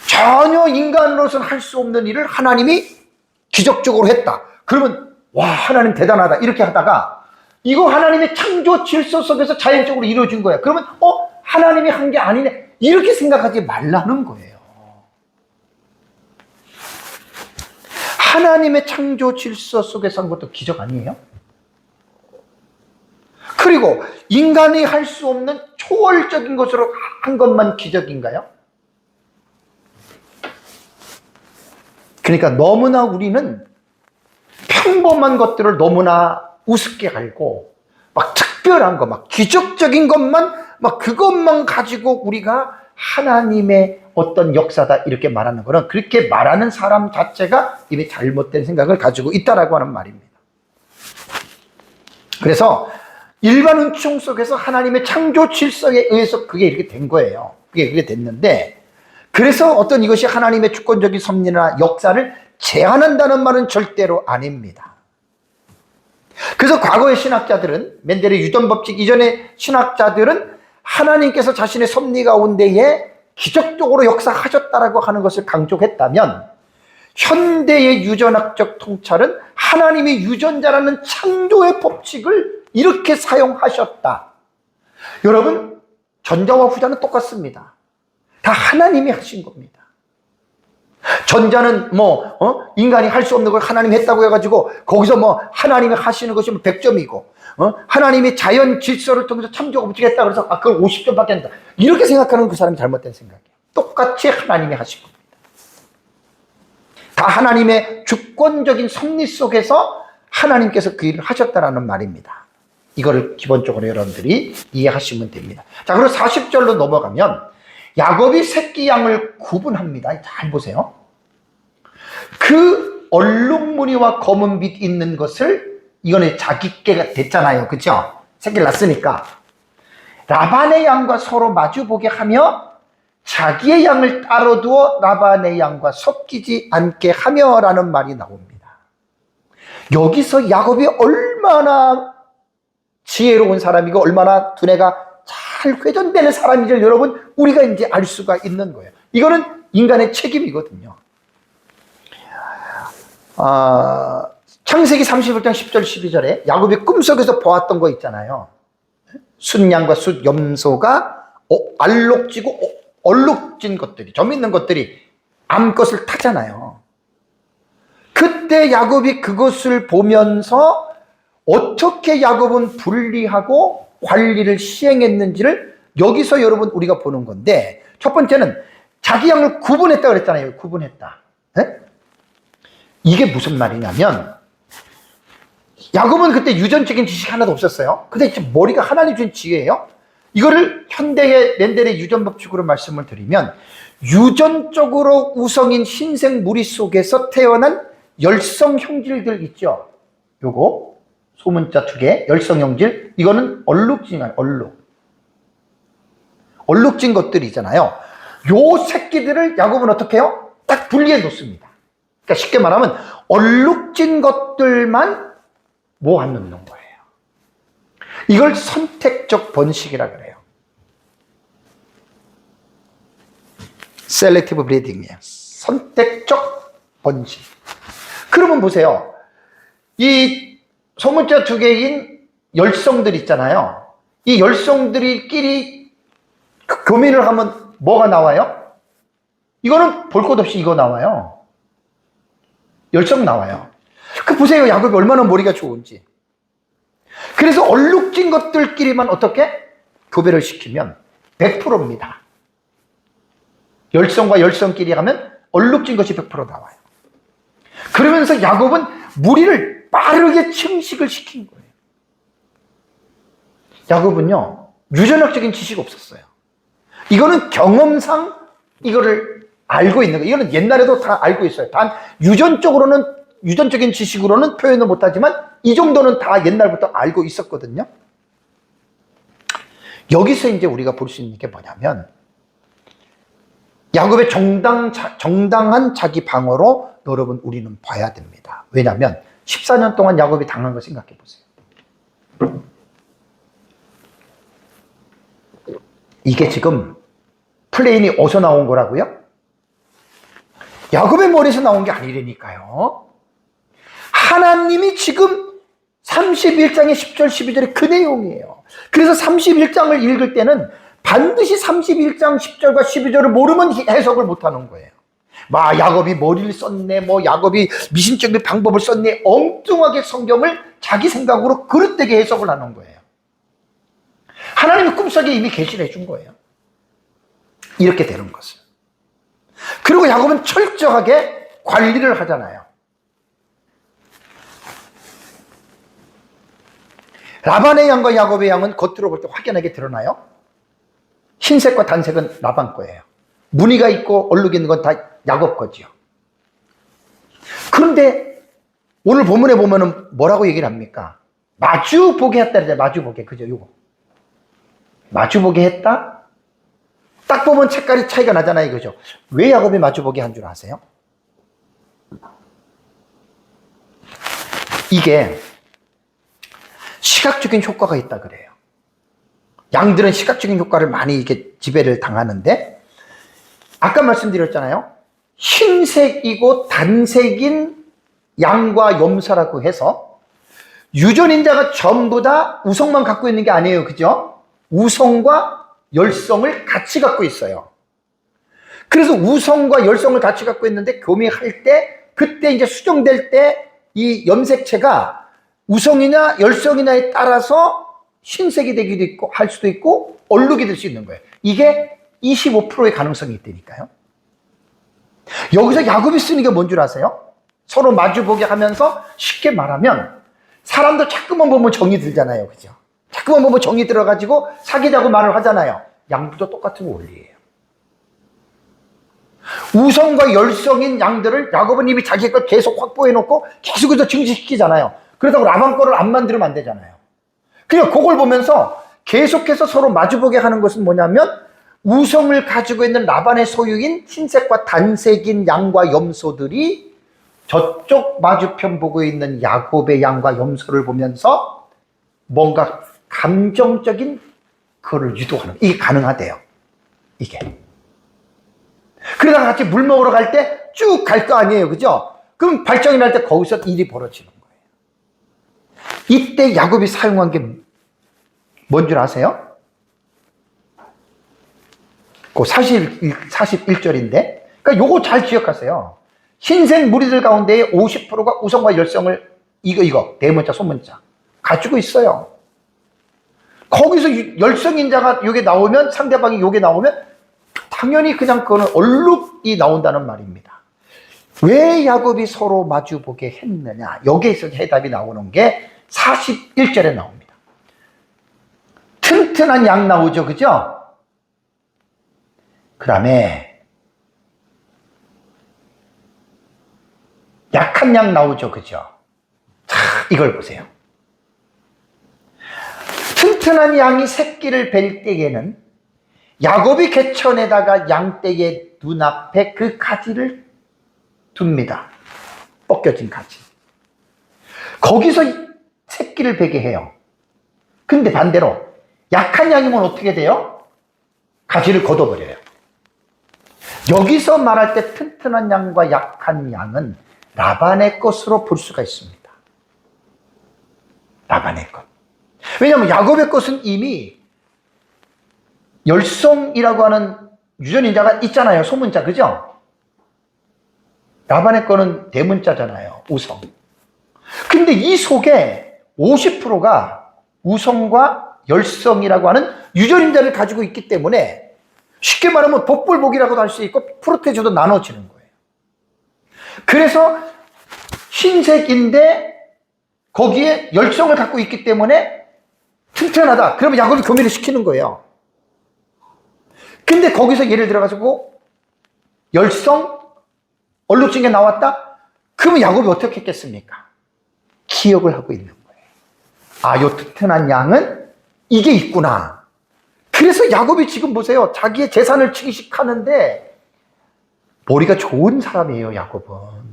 전혀 인간으로서는 할 수 없는 일을 하나님이 기적적으로 했다. 그러면 와, 하나님 대단하다 이렇게 하다가, 이거 하나님의 창조 질서 속에서 자연적으로 이루어진 거야. 그러면 하나님이 한 게 아니네, 이렇게 생각하지 말라는 거예요. 하나님의 창조 질서 속에서 한 것도 기적 아니에요? 그리고 인간이 할 수 없는 초월적인 것으로 한 것만 기적인가요? 그러니까 너무나 우리는 평범한 것들을 너무나 우습게 알고, 막 특별한 거, 막 기적적인 것만, 막 그것만 가지고 우리가 하나님의 어떤 역사다 이렇게 말하는 거는, 그렇게 말하는 사람 자체가 이미 잘못된 생각을 가지고 있다라고 하는 말입니다. 그래서 일반 은총 속에서 하나님의 창조 질서에 의해서 그게 이렇게 된 거예요. 그게 됐는데, 그래서 어떤 이것이 하나님의 주권적인 섭리나 역사를 제한한다는 말은 절대로 아닙니다. 그래서 과거의 신학자들은, 맨델의 유전법칙 이전의 신학자들은 하나님께서 자신의 섭리 가운데에 기적적으로 역사하셨다라고 하는 것을 강조했다면, 현대의 유전학적 통찰은 하나님이 유전자라는 창조의 법칙을 이렇게 사용하셨다. 여러분, 전자와 후자는 똑같습니다. 다 하나님이 하신 겁니다. 전자는 인간이 할 수 없는 걸 하나님이 했다고 해가지고 거기서 하나님이 하시는 것이 100점이고 하나님이 자연 질서를 통해서 창조가 법칙했다 그래서 그걸 50점밖에 안 된다, 이렇게 생각하는 그 사람이 잘못된 생각이에요. 똑같이 하나님이 하신 겁니다. 다 하나님의 주권적인 섭리 속에서 하나님께서 그 일을 하셨다라는 말입니다. 이거를 기본적으로 여러분들이 이해하시면 됩니다. 자, 그리고 40절로 넘어가면 야곱이 새끼 양을 구분합니다. 잘 보세요. 그 얼룩무늬와 검은 빛 있는 것을, 이거는 자기께가 됐잖아요. 그죠? 새끼를 낳았으니까. 라반의 양과 서로 마주보게 하며 자기의 양을 따로 두어 라반의 양과 섞이지 않게 하며 라는 말이 나옵니다. 여기서 야곱이 얼마나 지혜로운 사람이고 얼마나 두뇌가 잘 회전되는 사람인지 여러분 우리가 이제 알 수가 있는 거예요. 이거는 인간의 책임이거든요. 창세기 31장 10절 12절에 야곱이 꿈속에서 보았던 거 있잖아요. 숫양과 숫염소가 알록지고 얼룩진 것들이, 점 있는 것들이 암것을 타잖아요. 그때 야곱이 그것을 보면서 어떻게 야곱은 분리하고 관리를 시행했는지를 여기서 여러분 우리가 보는 건데, 첫 번째는 자기 양을 구분했다 그랬잖아요. 구분했다. 네? 이게 무슨 말이냐면 야곱은 그때 유전적인 지식이 하나도 없었어요. 근데 지금 머리가 하나님 준 지혜예요. 이거를 현대의 멘델의 유전 법칙으로 말씀을 드리면 유전적으로 우성인 흰색 무리 속에서 태어난 열성 형질들 있죠. 요거 소문자 두 개, 열성 형질. 이거는 얼룩진 얼룩진 것들이잖아요. 요 새끼들을 야곱은 어떻게 해요? 딱 분리해 놓습니다. 그러니까 쉽게 말하면 얼룩진 것들만 모아놓는 거예요. 이걸 선택적 번식이라 그래요. 셀렉티브 브리딩이에요. 선택적 번식. 그러면 보세요. 이 소문자 두 개인 열성들 있잖아요. 이 열성들끼리 교민을 하면 뭐가 나와요? 이거는 볼 것 없이 이거 나와요. 열성 나와요. 그 보세요. 야곱이 얼마나 머리가 좋은지. 그래서 얼룩진 것들끼리만 어떻게? 교배를 시키면 100%입니다. 열성과 열성끼리 하면 얼룩진 것이 100% 나와요. 그러면서 야곱은 무리를 빠르게 증식을 시킨 거예요. 야곱은요, 유전학적인 지식이 없었어요. 이거는 경험상 이거를 알고 있는 거예요. 이거는 옛날에도 다 알고 있어요. 단 유전적인 지식으로는 표현을 못하지만 이 정도는 다 옛날부터 알고 있었거든요. 여기서 이제 우리가 볼 수 있는 게 뭐냐면 야곱의 정당한 자기 방어로 여러분 우리는 봐야 됩니다. 왜냐하면 14년 동안 야곱이 당한 거 생각해 보세요. 이게 지금 플레인이 어디서 나온 거라고요? 야곱의 머리에서 나온 게 아니라니까요. 하나님이 지금 31장의 10절 12절의 그 내용이에요. 그래서 31장을 읽을 때는 반드시 31장 10절과 12절을 모르면 해석을 못하는 거예요. 야곱이 머리를 썼네, 야곱이 미신적인 방법을 썼네, 엉뚱하게 성경을 자기 생각으로 그릇되게 해석을 하는 거예요. 하나님이 꿈속에 이미 계시를 해준 거예요. 이렇게 되는 것을. 그리고 야곱은 철저하게 관리를 하잖아요. 라반의 양과 야곱의 양은 겉으로 볼 때 확연하게 드러나요. 흰색과 단색은 라반 거예요. 무늬가 있고 얼룩이 있는 건 다 야곱 거지요. 그런데 오늘 본문에 보면은 뭐라고 얘기를 합니까? 마주보게 했다 그러잖아요. 마주보게. 그죠? 요거. 마주보게 했다? 딱 보면 색깔이 차이가 나잖아요. 그죠? 왜 야곱이 마주보게 한 줄 아세요? 이게 시각적인 효과가 있다 그래요. 양들은 시각적인 효과를 많이 이렇게 지배를 당하는데, 아까 말씀드렸잖아요. 흰색이고 단색인 양과 염소라고 해서 유전인자가 전부 다 우성만 갖고 있는 게 아니에요. 그죠? 우성과 열성을 같이 갖고 있어요. 그래서 우성과 열성을 같이 갖고 있는데 교미할 때, 그때 이제 수정될 때 이 염색체가 우성이냐 열성이냐에 따라서 흰색이 되기도 있고 할 수도 있고 얼룩이 될 수 있는 거예요. 이게 25%의 가능성이 있다니까요. 여기서 야곱이 쓰는 게 뭔 줄 아세요? 서로 마주보게 하면서 쉽게 말하면 사람들 자꾸만 보면 정이 들잖아요. 그죠? 자꾸만 보면 정이 들어가지고 사귀자고 말을 하잖아요. 양도 똑같은 원리예요. 우성과 열성인 양들을 야곱은 이미 자기 것 계속 확보해 놓고 계속해서 증식시키잖아요. 그렇다고 라반 거를 안 만들면 안 되잖아요. 그냥 그걸 보면서 계속해서 서로 마주보게 하는 것은 뭐냐면 우성을 가지고 있는 라반의 소유인 흰색과 단색인 양과 염소들이 저쪽 마주편 보고 있는 야곱의 양과 염소를 보면서 뭔가 감정적인 그거를 유도하는, 이게 가능하대요. 이게. 그러다가 같이 물 먹으러 갈 때 쭉 갈 거 아니에요. 그죠? 그럼 발정이 날 때 거기서 일이 벌어지는 거예요. 이때 야곱이 사용한 게 뭔 줄 아세요? 그 41절인데, 그러니까 요거 잘 기억하세요. 흰색 무리들 가운데에 50%가 우성과 열성을 이거 대문자 소문자 가지고 있어요. 거기서 열성인자가 요게 나오면, 상대방이 요게 나오면 당연히 그냥 그거는 얼룩이 나온다는 말입니다. 왜 야곱이 서로 마주보게 했느냐, 여기에서 해답이 나오는 게 41절에 나옵니다. 튼튼한 양 나오죠. 그죠? 그 다음에 약한 양 나오죠. 그죠? 자, 이걸 보세요. 튼튼한 양이 새끼를 뵐 때에는 야곱이 개천에다가 양떼의 눈앞에 그 가지를 둡니다. 벗겨진 가지. 거기서 새끼를 베게 해요. 근데 반대로 약한 양이면 어떻게 돼요? 가지를 걷어버려요. 여기서 말할 때 튼튼한 양과 약한 양은 라반의 것으로 볼 수가 있습니다. 라반의 것. 왜냐하면 야곱의 것은 이미 열성이라고 하는 유전인자가 있잖아요. 소문자, 그죠? 라반의 거는 대문자잖아요. 우성. 근데 이 속에 50%가 우성과 열성이라고 하는 유전인자를 가지고 있기 때문에 쉽게 말하면 복불복이라고도 할 수 있고 프로테주도 나눠지는 거예요. 그래서 흰색인데 거기에 열성을 갖고 있기 때문에 튼튼하다. 그러면 야곱이 교미를 시키는 거예요. 근데 거기서 예를 들어가지고 열성, 얼룩진 게 나왔다? 그러면 야곱이 어떻게 했겠습니까? 기억을 하고 있는 거예요. 아, 요 튼튼한 양은 이게 있구나. 그래서 야곱이 지금 보세요. 자기의 재산을 취식하는데 머리가 좋은 사람이에요. 야곱은.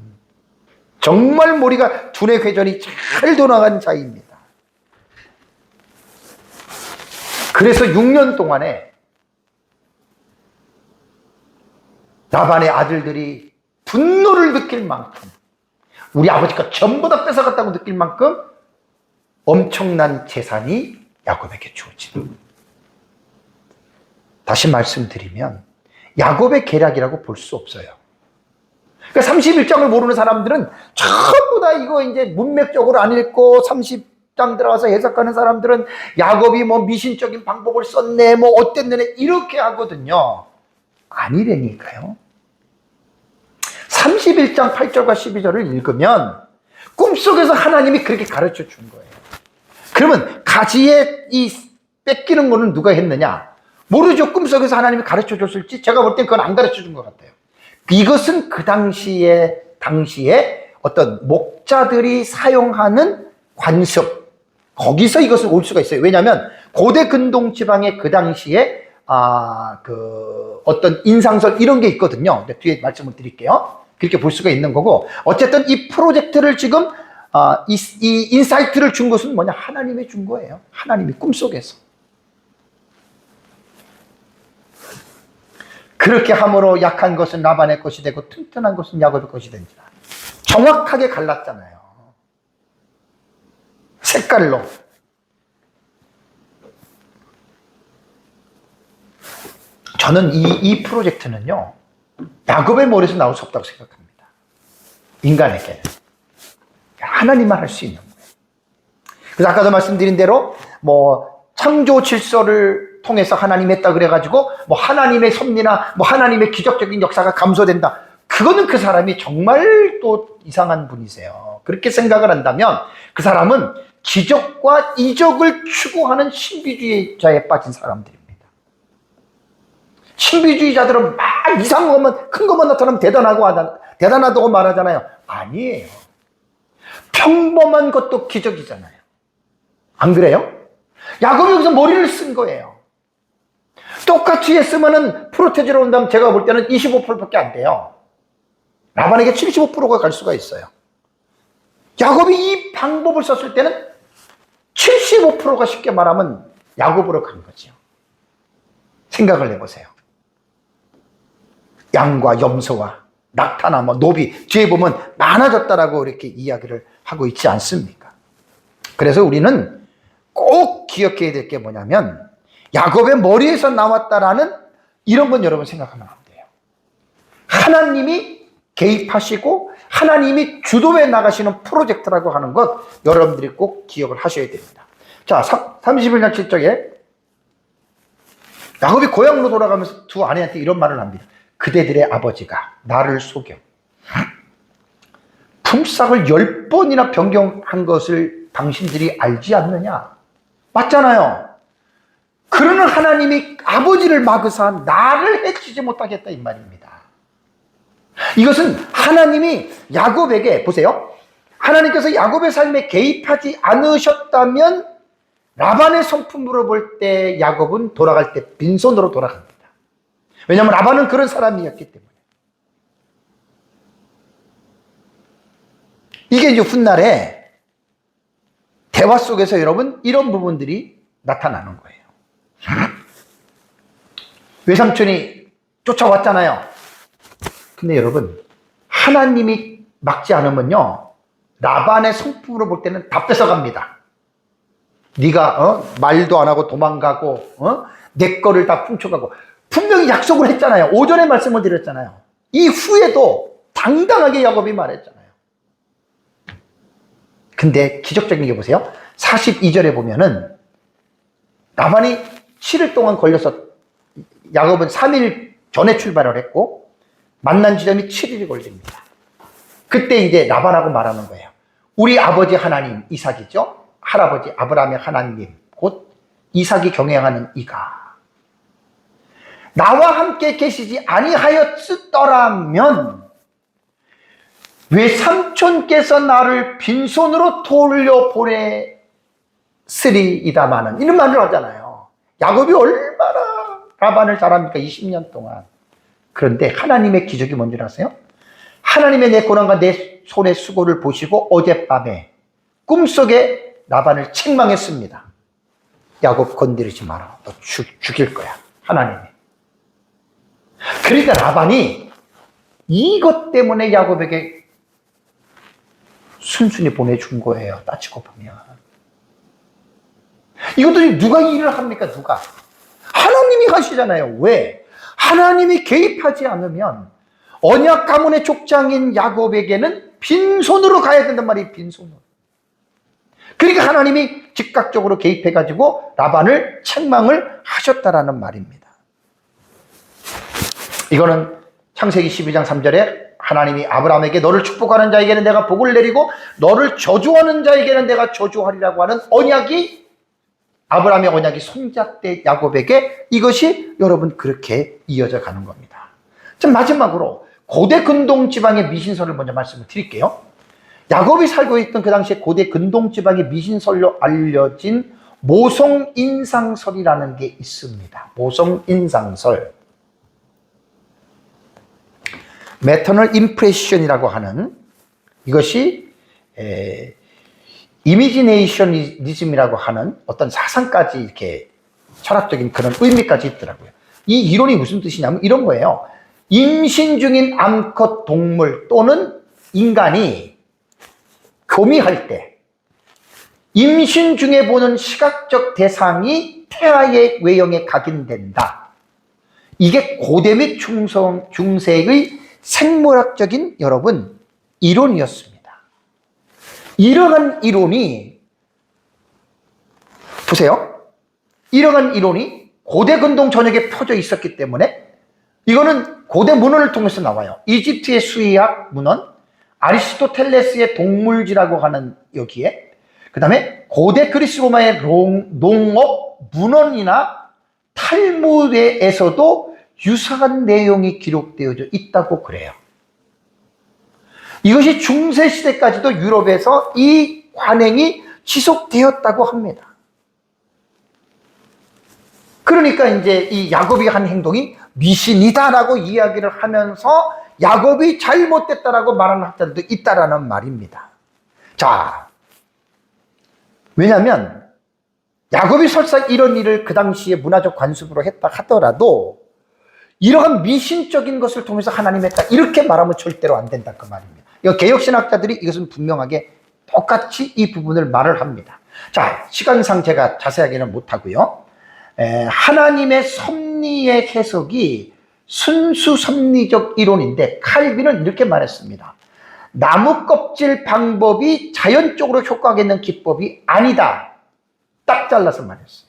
정말 머리가 두뇌 회전이 잘 돌아가는 자입니다. 그래서 6년 동안에 라반의 아들들이 분노를 느낄 만큼, 우리 아버지가 전부 다 뺏어갔다고 느낄 만큼 엄청난 재산이 야곱에게 주어집니다. 다시 말씀드리면 야곱의 계략이라고 볼 수 없어요. 그러니까 31장을 모르는 사람들은 전부 다 이거 이제 문맥적으로 안 읽고 30장 들어가서 해석하는 사람들은 야곱이 뭐 미신적인 방법을 썼네, 뭐 어땠네, 이렇게 하거든요. 아니라니까요. 31장 8절과 12절을 읽으면 꿈속에서 하나님이 그렇게 가르쳐 준 거예요. 그러면 가지에 이 뺏기는 거는 누가 했느냐? 모르죠. 꿈속에서 하나님이 가르쳐 줬을지. 제가 볼 땐 그건 안 가르쳐 준 것 같아요. 이것은 그 당시에 어떤 목자들이 사용하는 관습, 거기서 이것을 올 수가 있어요. 왜냐하면 고대 근동 지방의 그 당시에 어떤 인상설 이런 게 있거든요. 뒤에 말씀을 드릴게요. 그렇게 볼 수가 있는 거고, 어쨌든 이 프로젝트를 지금 이 인사이트를 준 것은 뭐냐? 하나님이 준 거예요. 하나님이 꿈속에서. 그렇게 함으로 약한 것은 라반의 것이 되고 튼튼한 것은 야곱의 것이 된지라. 정확하게 갈랐잖아요. 색깔로. 저는 이 프로젝트는요, 야곱의 머리에서 나올 수 없다고 생각합니다. 인간에게는. 하나님만 할 수 있는 거예요. 그래서 아까도 말씀드린 대로 뭐 창조 질서를 통해서 하나님 했다 그래가지고 뭐 하나님의 섭리나 뭐 하나님의 기적적인 역사가 감소된다, 그거는 그 사람이 정말 또 이상한 분이세요. 그렇게 생각을 한다면 그 사람은 기적과 이적을 추구하는 신비주의자에 빠진 사람들입니다. 신비주의자들은 막 이상한 것만, 큰 것만 나타나면 대단하다고 말하잖아요. 아니에요. 평범한 것도 기적이잖아요. 안 그래요? 야곱이 여기서 머리를 쓴 거예요. 똑같이 했으면은 프로테즈로 제가 볼 때는 25%밖에 안 돼요. 라반에게 75%가 갈 수가 있어요. 야곱이 이 방법을 썼을 때는 75%가 쉽게 말하면 야곱으로 간 거죠. 생각을 해보세요. 양과 염소와 낙타나 노비, 뒤에 보면 많아졌다라고 이렇게 이야기를 하고 있지 않습니까? 그래서 우리는 꼭 기억해야 될 게 뭐냐면 야곱의 머리에서 나왔다라는 이런 건 여러분 생각하면 안 돼요. 하나님이 개입하시고 하나님이 주도해 나가시는 프로젝트라고 하는 것 여러분들이 꼭 기억을 하셔야 됩니다. 자, 31장 7절에 야곱이 고향으로 돌아가면서 두 아내한테 이런 말을 합니다. 그대들의 아버지가 나를 속여 품삯을 10번이나 변경한 것을 당신들이 알지 않느냐? 맞잖아요. 그러는 하나님이 아버지를 막으사 나를 해치지 못하겠다 이 말입니다. 이것은 하나님이 야곱에게, 보세요, 하나님께서 야곱의 삶에 개입하지 않으셨다면 라반의 성품으로 볼 때 야곱은 돌아갈 때 빈손으로 돌아갑니다. 왜냐하면 라반은 그런 사람이었기 때문에. 이게 이제 훗날에 대화 속에서 여러분 이런 부분들이 나타나는 거예요. 외삼촌이 쫓아왔잖아요. 근데 여러분 하나님이 막지 않으면요 라반의 성품으로 볼 때는 다 뺏어갑니다. 네가 말도 안 하고 도망가고 내 거를 다 훔쳐가고, 분명히 약속을 했잖아요. 오전에 말씀을 드렸잖아요. 이후에도 당당하게 야곱이 말했잖아요. 근데 기적적인 게 보세요. 42절에 보면은 라반이 7일 동안 걸려서 야곱은 3일 전에 출발을 했고 만난 지점이 7일이 걸립니다. 그때 이제 라반하고 말하는 거예요. 우리 아버지 하나님 이삭이죠. 할아버지 아브라함의 하나님 곧 이삭이 경외하는 이가 나와 함께 계시지 아니하였더라면 외삼촌께서 나를 빈손으로 돌려보냈으리이다마는, 이런 말을 하잖아요. 야곱이 얼마나 라반을 잘합니까? 20년 동안. 그런데 하나님의 기적이 뭔지 아세요? 하나님의 내 고난과 내 손의 수고를 보시고 어젯밤에 꿈속에 라반을 책망했습니다. 야곱 건드리지 마라. 너 죽일 거야. 하나님이. 그러니까 라반이 이것 때문에 야곱에게 순순히 보내준 거예요. 따지고 보면. 이것도 누가 일을 합니까? 누가? 하나님이 하시잖아요. 왜? 하나님이 개입하지 않으면 언약 가문의 족장인 야곱에게는 빈손으로 가야 된단 말이에요. 빈손으로. 그러니까 하나님이 즉각적으로 개입해가지고 라반을 책망을 하셨다라는 말입니다. 이거는 창세기 12장 3절에 하나님이 아브라함에게 너를 축복하는 자에게는 내가 복을 내리고 너를 저주하는 자에게는 내가 저주하리라고 하는 언약이, 아브라함의 언약이 손자 때 야곱에게, 이것이 여러분 그렇게 이어져 가는 겁니다. 자, 마지막으로 고대 근동 지방의 미신설을 먼저 말씀을 드릴게요. 야곱이 살고 있던 그 당시에 고대 근동 지방의 미신설로 알려진 모성인상설이라는 게 있습니다. 모성인상설. 매터널 임프레션이라고 하는, 이것이 이미지네이셔니즘이라고 하는 어떤 사상까지 이렇게 철학적인 그런 의미까지 있더라고요. 이 이론이 무슨 뜻이냐면 이런 거예요. 임신 중인 암컷 동물 또는 인간이 교미할 때 임신 중에 보는 시각적 대상이 태아의 외형에 각인된다. 이게 고대 및 중세의 생물학적인 여러분 이론이었습니다. 이러한 이론이, 보세요. 이러한 이론이 고대 근동 전역에 펴져 있었기 때문에 이거는 고대 문헌을 통해서 나와요. 이집트의 수의학 문헌, 아리스토텔레스의 동물지라고 하는 여기에, 그 다음에 고대 그리스 로마의 농업 문헌이나 탈무드에서도 유사한 내용이 기록되어져 있다고 그래요. 이것이 중세시대까지도 유럽에서 이 관행이 지속되었다고 합니다. 그러니까 이제 이 야곱이 한 행동이 미신이다라고 이야기를 하면서 야곱이 잘못됐다라고 말하는 학자들도 있다라는 말입니다. 자, 왜냐하면 야곱이 설사 이런 일을 그 당시에 문화적 관습으로 했다 하더라도 이러한 미신적인 것을 통해서 하나님 했다 이렇게 말하면 절대로 안 된다 그 말입니다. 이거 개혁신학자들이 이것은 분명하게 똑같이 이 부분을 말을 합니다. 자, 시간상 제가 자세하게는 못하고요. 하나님의 섭리의 해석이 순수 섭리적 이론인데 칼빈은 이렇게 말했습니다. 나무 껍질 방법이 자연적으로 효과가 있는 기법이 아니다. 딱 잘라서 말했어요.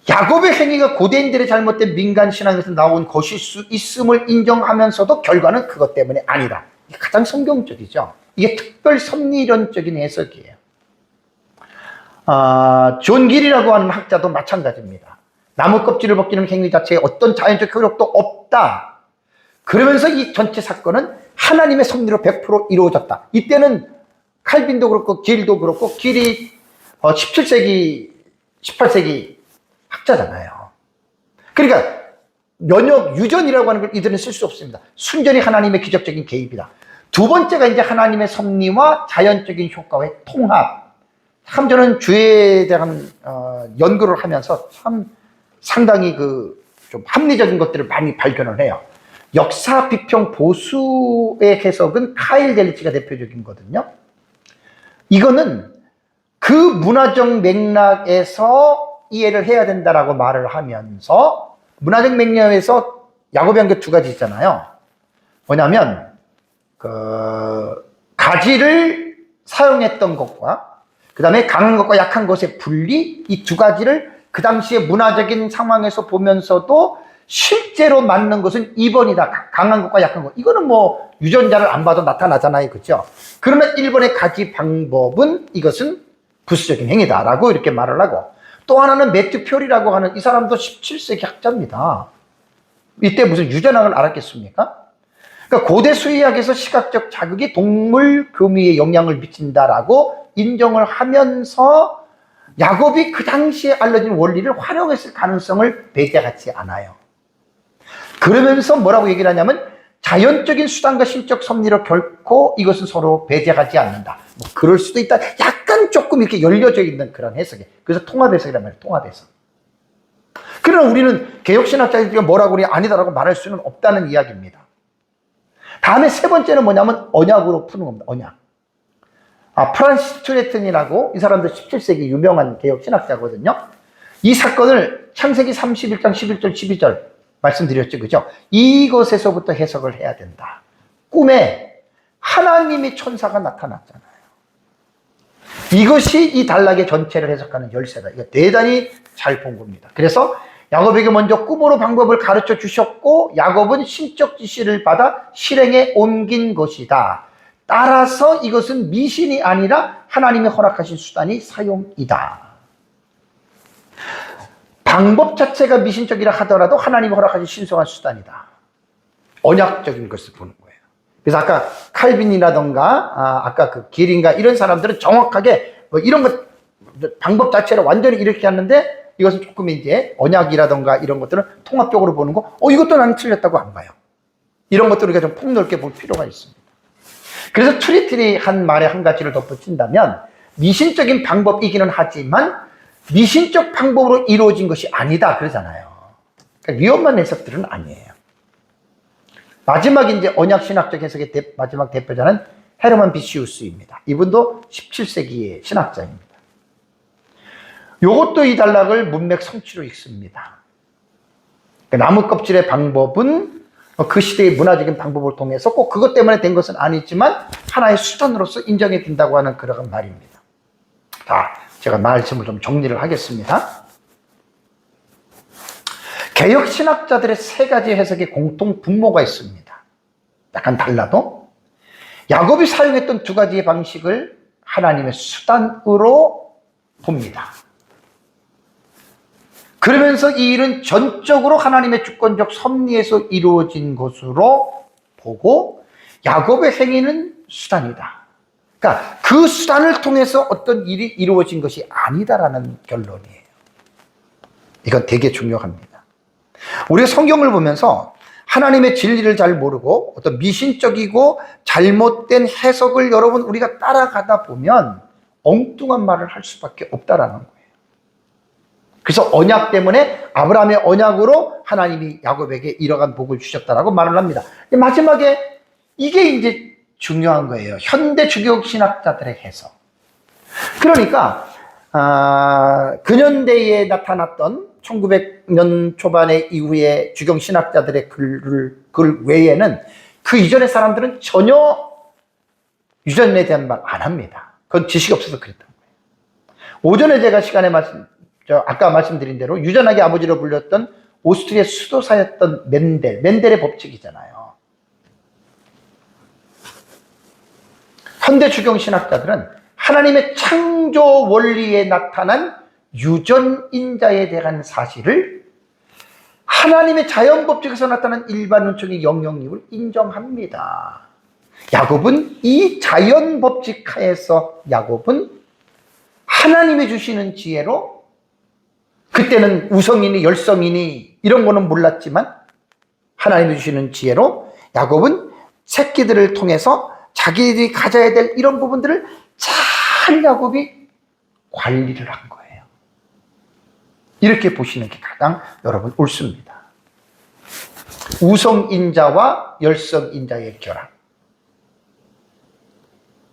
야곱의 행위가 고대인들의 잘못된 민간 신앙에서 나온 것일 수 있음을 인정하면서도 결과는 그것 때문에 아니다. 이게 가장 성경적이죠. 이게 특별 섭리론적인 해석이에요. 존 길이라고 하는 학자도 마찬가지입니다. 나무 껍질을 벗기는 행위 자체에 어떤 자연적 효력도 없다. 그러면서 이 전체 사건은 하나님의 섭리로 100% 이루어졌다. 이때는 칼빈도 그렇고 길도 그렇고 길이 17세기, 18세기 학자잖아요. 그러니까 면역 유전이라고 하는 걸 이들은 쓸 수 없습니다. 순전히 하나님의 기적적인 개입이다. 두 번째가 이제 하나님의 섭리와 자연적인 효과의 통합. 참 저는 주에 대한 연구를 하면서 참 상당히 좀 합리적인 것들을 많이 발견을 해요. 역사 비평 보수의 해석은 카일 델리치가 대표적이거든요. 이거는 그 문화적 맥락에서 이해를 해야 된다라고 말을 하면서 문화적 맥락에서 야곱이 한 게 두 가지 있잖아요. 뭐냐면 가지를 사용했던 것과 그 다음에 강한 것과 약한 것의 분리, 이 두 가지를 그 당시의 문화적인 상황에서 보면서도 실제로 맞는 것은 2번이다. 강한 것과 약한 것. 이거는 뭐 유전자를 안 봐도 나타나잖아요. 그렇죠? 그러면 1번의 가지 방법은 이것은 부수적인 행위다라고 이렇게 말을 하고, 또 하나는 매튜 퓨리라고 하는 이 사람도 17세기 학자입니다. 이때 무슨 유전학을 알았겠습니까? 그러니까 고대 수의학에서 시각적 자극이 동물 교미에 영향을 미친다라고 인정을 하면서 야곱이 그 당시에 알려진 원리를 활용했을 가능성을 배제하지 않아요. 그러면서 뭐라고 얘기를 하냐면 자연적인 수단과 신적 섭리로 결코 이것은 서로 배제하지 않는다. 뭐 그럴 수도 있다. 약간 조금 이렇게 열려져 있는 그런 해석이에요. 그래서 통합해석이란 말이에요. 통합해석. 그러나 우리는 개혁신학자들이 뭐라고 그래 아니다라고 말할 수는 없다는 이야기입니다. 다음에 세 번째는 뭐냐면 언약으로 푸는 겁니다. 언약. 프란시스 트레튼이라고 이 사람도 17세기 유명한 개혁신학자거든요. 이 사건을 창세기 31장 11절 12절 말씀드렸죠. 그죠? 이것에서부터 해석을 해야 된다. 꿈에 하나님의 천사가 나타났잖아요. 이것이 이 단락의 전체를 해석하는 열쇠다. 이거 대단히 잘 본 겁니다. 그래서 야곱에게 먼저 꿈으로 방법을 가르쳐 주셨고 야곱은 신적 지시를 받아 실행에 옮긴 것이다. 따라서 이것은 미신이 아니라 하나님이 허락하신 수단이 사용이다. 방법 자체가 미신적이라 하더라도 하나님이 허락하신 신성한 수단이다. 언약적인 것을 보는 거예요. 그래서 아까 칼빈이라던가 아까 그 길인가 이런 사람들은 정확하게 뭐 이런 것 방법 자체를 완전히 이렇게 하는데 이것은 조금 이제 언약이라던가 이런 것들은 통합적으로 보는 거 이것도 나는 틀렸다고 안 봐요. 이런 것들을 우리가 좀 폭넓게 볼 필요가 있습니다. 그래서 트리틴이 한 말에 한 가지를 덧붙인다면 미신적인 방법이기는 하지만 미신적 방법으로 이루어진 것이 아니다 그러잖아요. 그러니까 위험한 해석들은 아니에요. 마지막 이제 언약신학적 해석의 마지막 대표자는 헤르만 비시우스입니다. 이분도 17세기의 신학자입니다. 요것도 이 단락을 문맥 성취로 읽습니다. 그러니까 나무 껍질의 방법은 그 시대의 문화적인 방법을 통해서 꼭 그것 때문에 된 것은 아니지만 하나의 수단으로서 인정이 된다고 하는 그런 말입니다. 자, 제가 말씀을 좀 정리를 하겠습니다. 개혁신학자들의 세 가지 해석의 공통 분모가 있습니다. 약간 달라도 야곱이 사용했던 두 가지의 방식을 하나님의 수단으로 봅니다. 그러면서 이 일은 전적으로 하나님의 주권적 섭리에서 이루어진 것으로 보고 야곱의 행위는 수단이다. 그러니까 그 수단을 통해서 어떤 일이 이루어진 것이 아니다라는 결론이에요. 이건 되게 중요합니다. 우리가 성경을 보면서 하나님의 진리를 잘 모르고 어떤 미신적이고 잘못된 해석을 여러분 우리가 따라가다 보면 엉뚱한 말을 할 수밖에 없다라는 거예요. 그래서 언약 때문에 아브라함의 언약으로 하나님이 야곱에게 이러한 복을 주셨다라고 말을 합니다. 마지막에 이게 이제 중요한 거예요. 현대 주교 신학자들의 해석. 그러니까 근현대에 나타났던 1900년 초반에 이후에 주경 신학자들의 글 외에는 그 이전의 사람들은 전혀 유전에 대한 말 안 합니다. 그건 지식이 없어서 그랬던 거예요. 오전에 제가 아까 말씀드린 대로 유전학의 아버지로 불렸던 오스트리아 수도사였던 멘델의 법칙이잖아요. 현대 주경 신학자들은 하나님의 창조 원리에 나타난 유전인자에 대한 사실을 하나님의 자연 법칙에서 나타난 일반 운총의 영향력을 인정합니다. 야곱은 이 자연 법칙 하에서 야곱은 하나님이 주시는 지혜로, 그때는 우성이니 열성이니 이런 거는 몰랐지만 하나님이 주시는 지혜로 야곱은 새끼들을 통해서 자기들이 가져야 될 이런 부분들을 잘 야곱이 관리를 한 거예요. 이렇게 보시는 게 가장 여러분 옳습니다. 우성인자와 열성인자의 결합.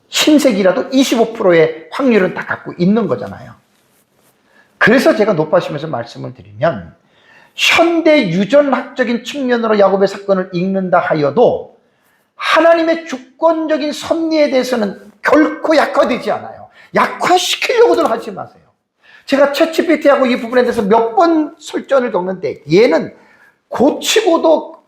신색이라도 25%의 확률은 다 갖고 있는 거잖아요. 그래서 제가 높아지면서 말씀을 드리면 현대 유전학적인 측면으로 야곱의 사건을 읽는다 하여도 하나님의 주권적인 섭리에 대해서는 결코 약화되지 않아요. 약화시키려고들 하지 마세요. 제가 챗GPT하고 이 부분에 대해서 몇 번 설전을 겪는데 얘는 고치고도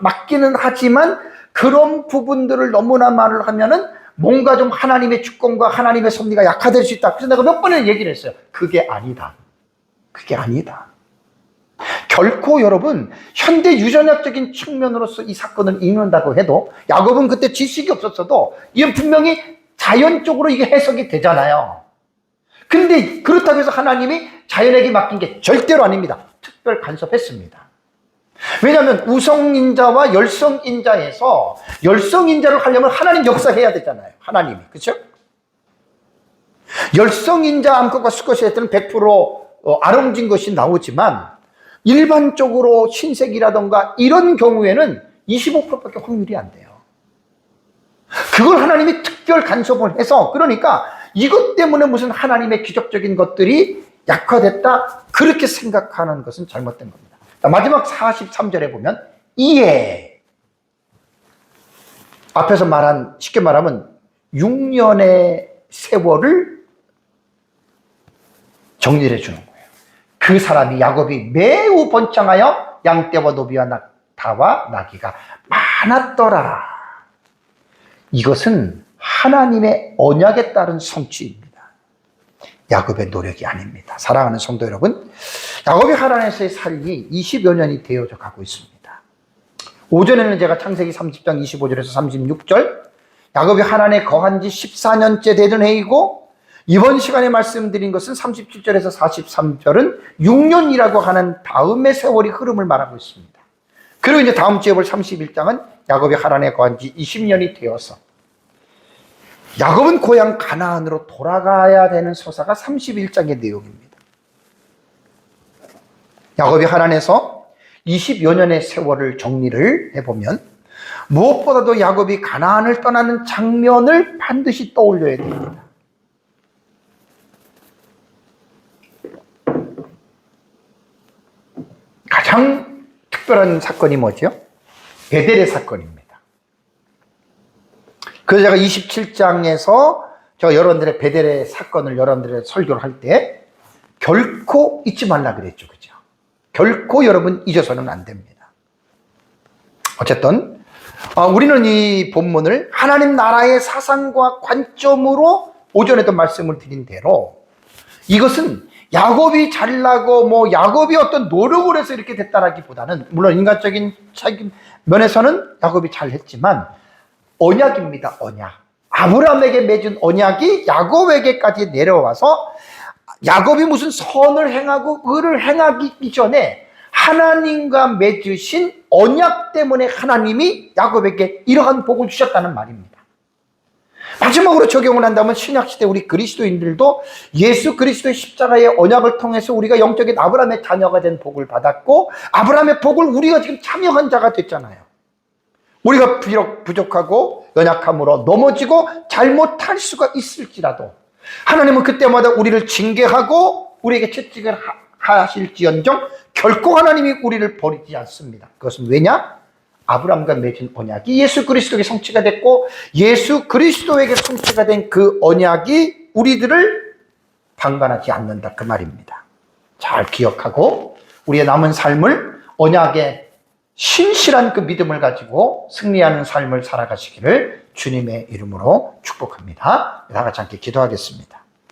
맞기는 하지만 그런 부분들을 너무나 말을 하면은 뭔가 좀 하나님의 주권과 하나님의 섭리가 약화될 수 있다. 그래서 내가 몇 번을 얘기를 했어요. 그게 아니다. 그게 아니다. 결코 여러분 현대 유전학적인 측면으로서 이 사건을 읽는다고 해도 야곱은 그때 지식이 없었어도 이건 분명히 자연적으로 이게 해석이 되잖아요. 근데 그렇다고 해서 하나님이 자연에게 맡긴 게 절대로 아닙니다. 특별 간섭했습니다. 왜냐하면 우성인자와 열성인자에서 열성인자를 하려면 하나님 역사해야 되잖아요. 하나님이. 그렇죠? 열성인자 암컷과 수컷의 때는 100% 아롱진 것이 나오지만 일반적으로 신색이라던가 이런 경우에는 25%밖에 확률이 안 돼요. 그걸 하나님이 특별 간섭을 해서, 그러니까 이것 때문에 무슨 하나님의 기적적인 것들이 약화됐다 그렇게 생각하는 것은 잘못된 겁니다. 마지막 43절에 보면 이에 앞에서 말한, 쉽게 말하면 6년의 세월을 정리를 해주는 거예요. 그 사람이 야곱이 매우 번창하여 양떼와 노비와 낙타와 나귀가 많았더라. 이것은 하나님의 언약에 따른 성취입니다. 야곱의 노력이 아닙니다. 사랑하는 성도 여러분, 야곱이 하란에서의 살이 20여 년이 되어져 가고 있습니다. 오전에는 제가 창세기 30장 25절에서 36절 야곱이 하란에 거한 지 14년째 되던 해이고, 이번 시간에 말씀드린 것은 37절에서 43절은 6년이라고 하는 다음의 세월이 흐름을 말하고 있습니다. 그리고 이제 다음 주에 볼 31장은 야곱이 하란에 거한 지 20년이 되어서 야곱은 고향 가나안으로 돌아가야 되는 서사가 31장의 내용입니다. 야곱이 하란에서 20여 년의 세월을 정리를 해보면 무엇보다도 야곱이 가나안을 떠나는 장면을 반드시 떠올려야 됩니다. 가장 특별한 사건이 뭐죠? 베델의 사건입니다. 그래서 제가 27장에서 저 여러분들의 베델의 사건을 여러분들의 설교를 할 때 결코 잊지 말라 그랬죠. 그죠? 결코 여러분 잊어서는 안 됩니다. 어쨌든 우리는 이 본문을 하나님 나라의 사상과 관점으로 오전에도 말씀을 드린 대로 이것은 야곱이 잘나고 야곱이 어떤 노력을 해서 이렇게 됐다라기보다는 물론 인간적인 면에서는 야곱이 잘했지만 언약입니다. 언약. 아브라함에게 맺은 언약이 야곱에게까지 내려와서 야곱이 무슨 선을 행하고 의를 행하기 이전에 하나님과 맺으신 언약 때문에 하나님이 야곱에게 이러한 복을 주셨다는 말입니다. 마지막으로 적용을 한다면 신약시대 우리 그리스도인들도 예수 그리스도의 십자가의 언약을 통해서 우리가 영적인 아브라함의 자녀가 된 복을 받았고 아브라함의 복을 우리가 지금 참여한 자가 됐잖아요. 우리가 비록 부족하고 연약함으로 넘어지고 잘못할 수가 있을지라도 하나님은 그때마다 우리를 징계하고 우리에게 채찍을 하실지언정 결코 하나님이 우리를 버리지 않습니다. 그것은 왜냐? 아브라함과 맺은 언약이 예수 그리스도에게 성취가 됐고 예수 그리스도에게 성취가 된 그 언약이 우리들을 방관하지 않는다 그 말입니다. 잘 기억하고 우리의 남은 삶을 언약의 신실한 그 믿음을 가지고 승리하는 삶을 살아가시기를 주님의 이름으로 축복합니다. 다 같이 함께 기도하겠습니다.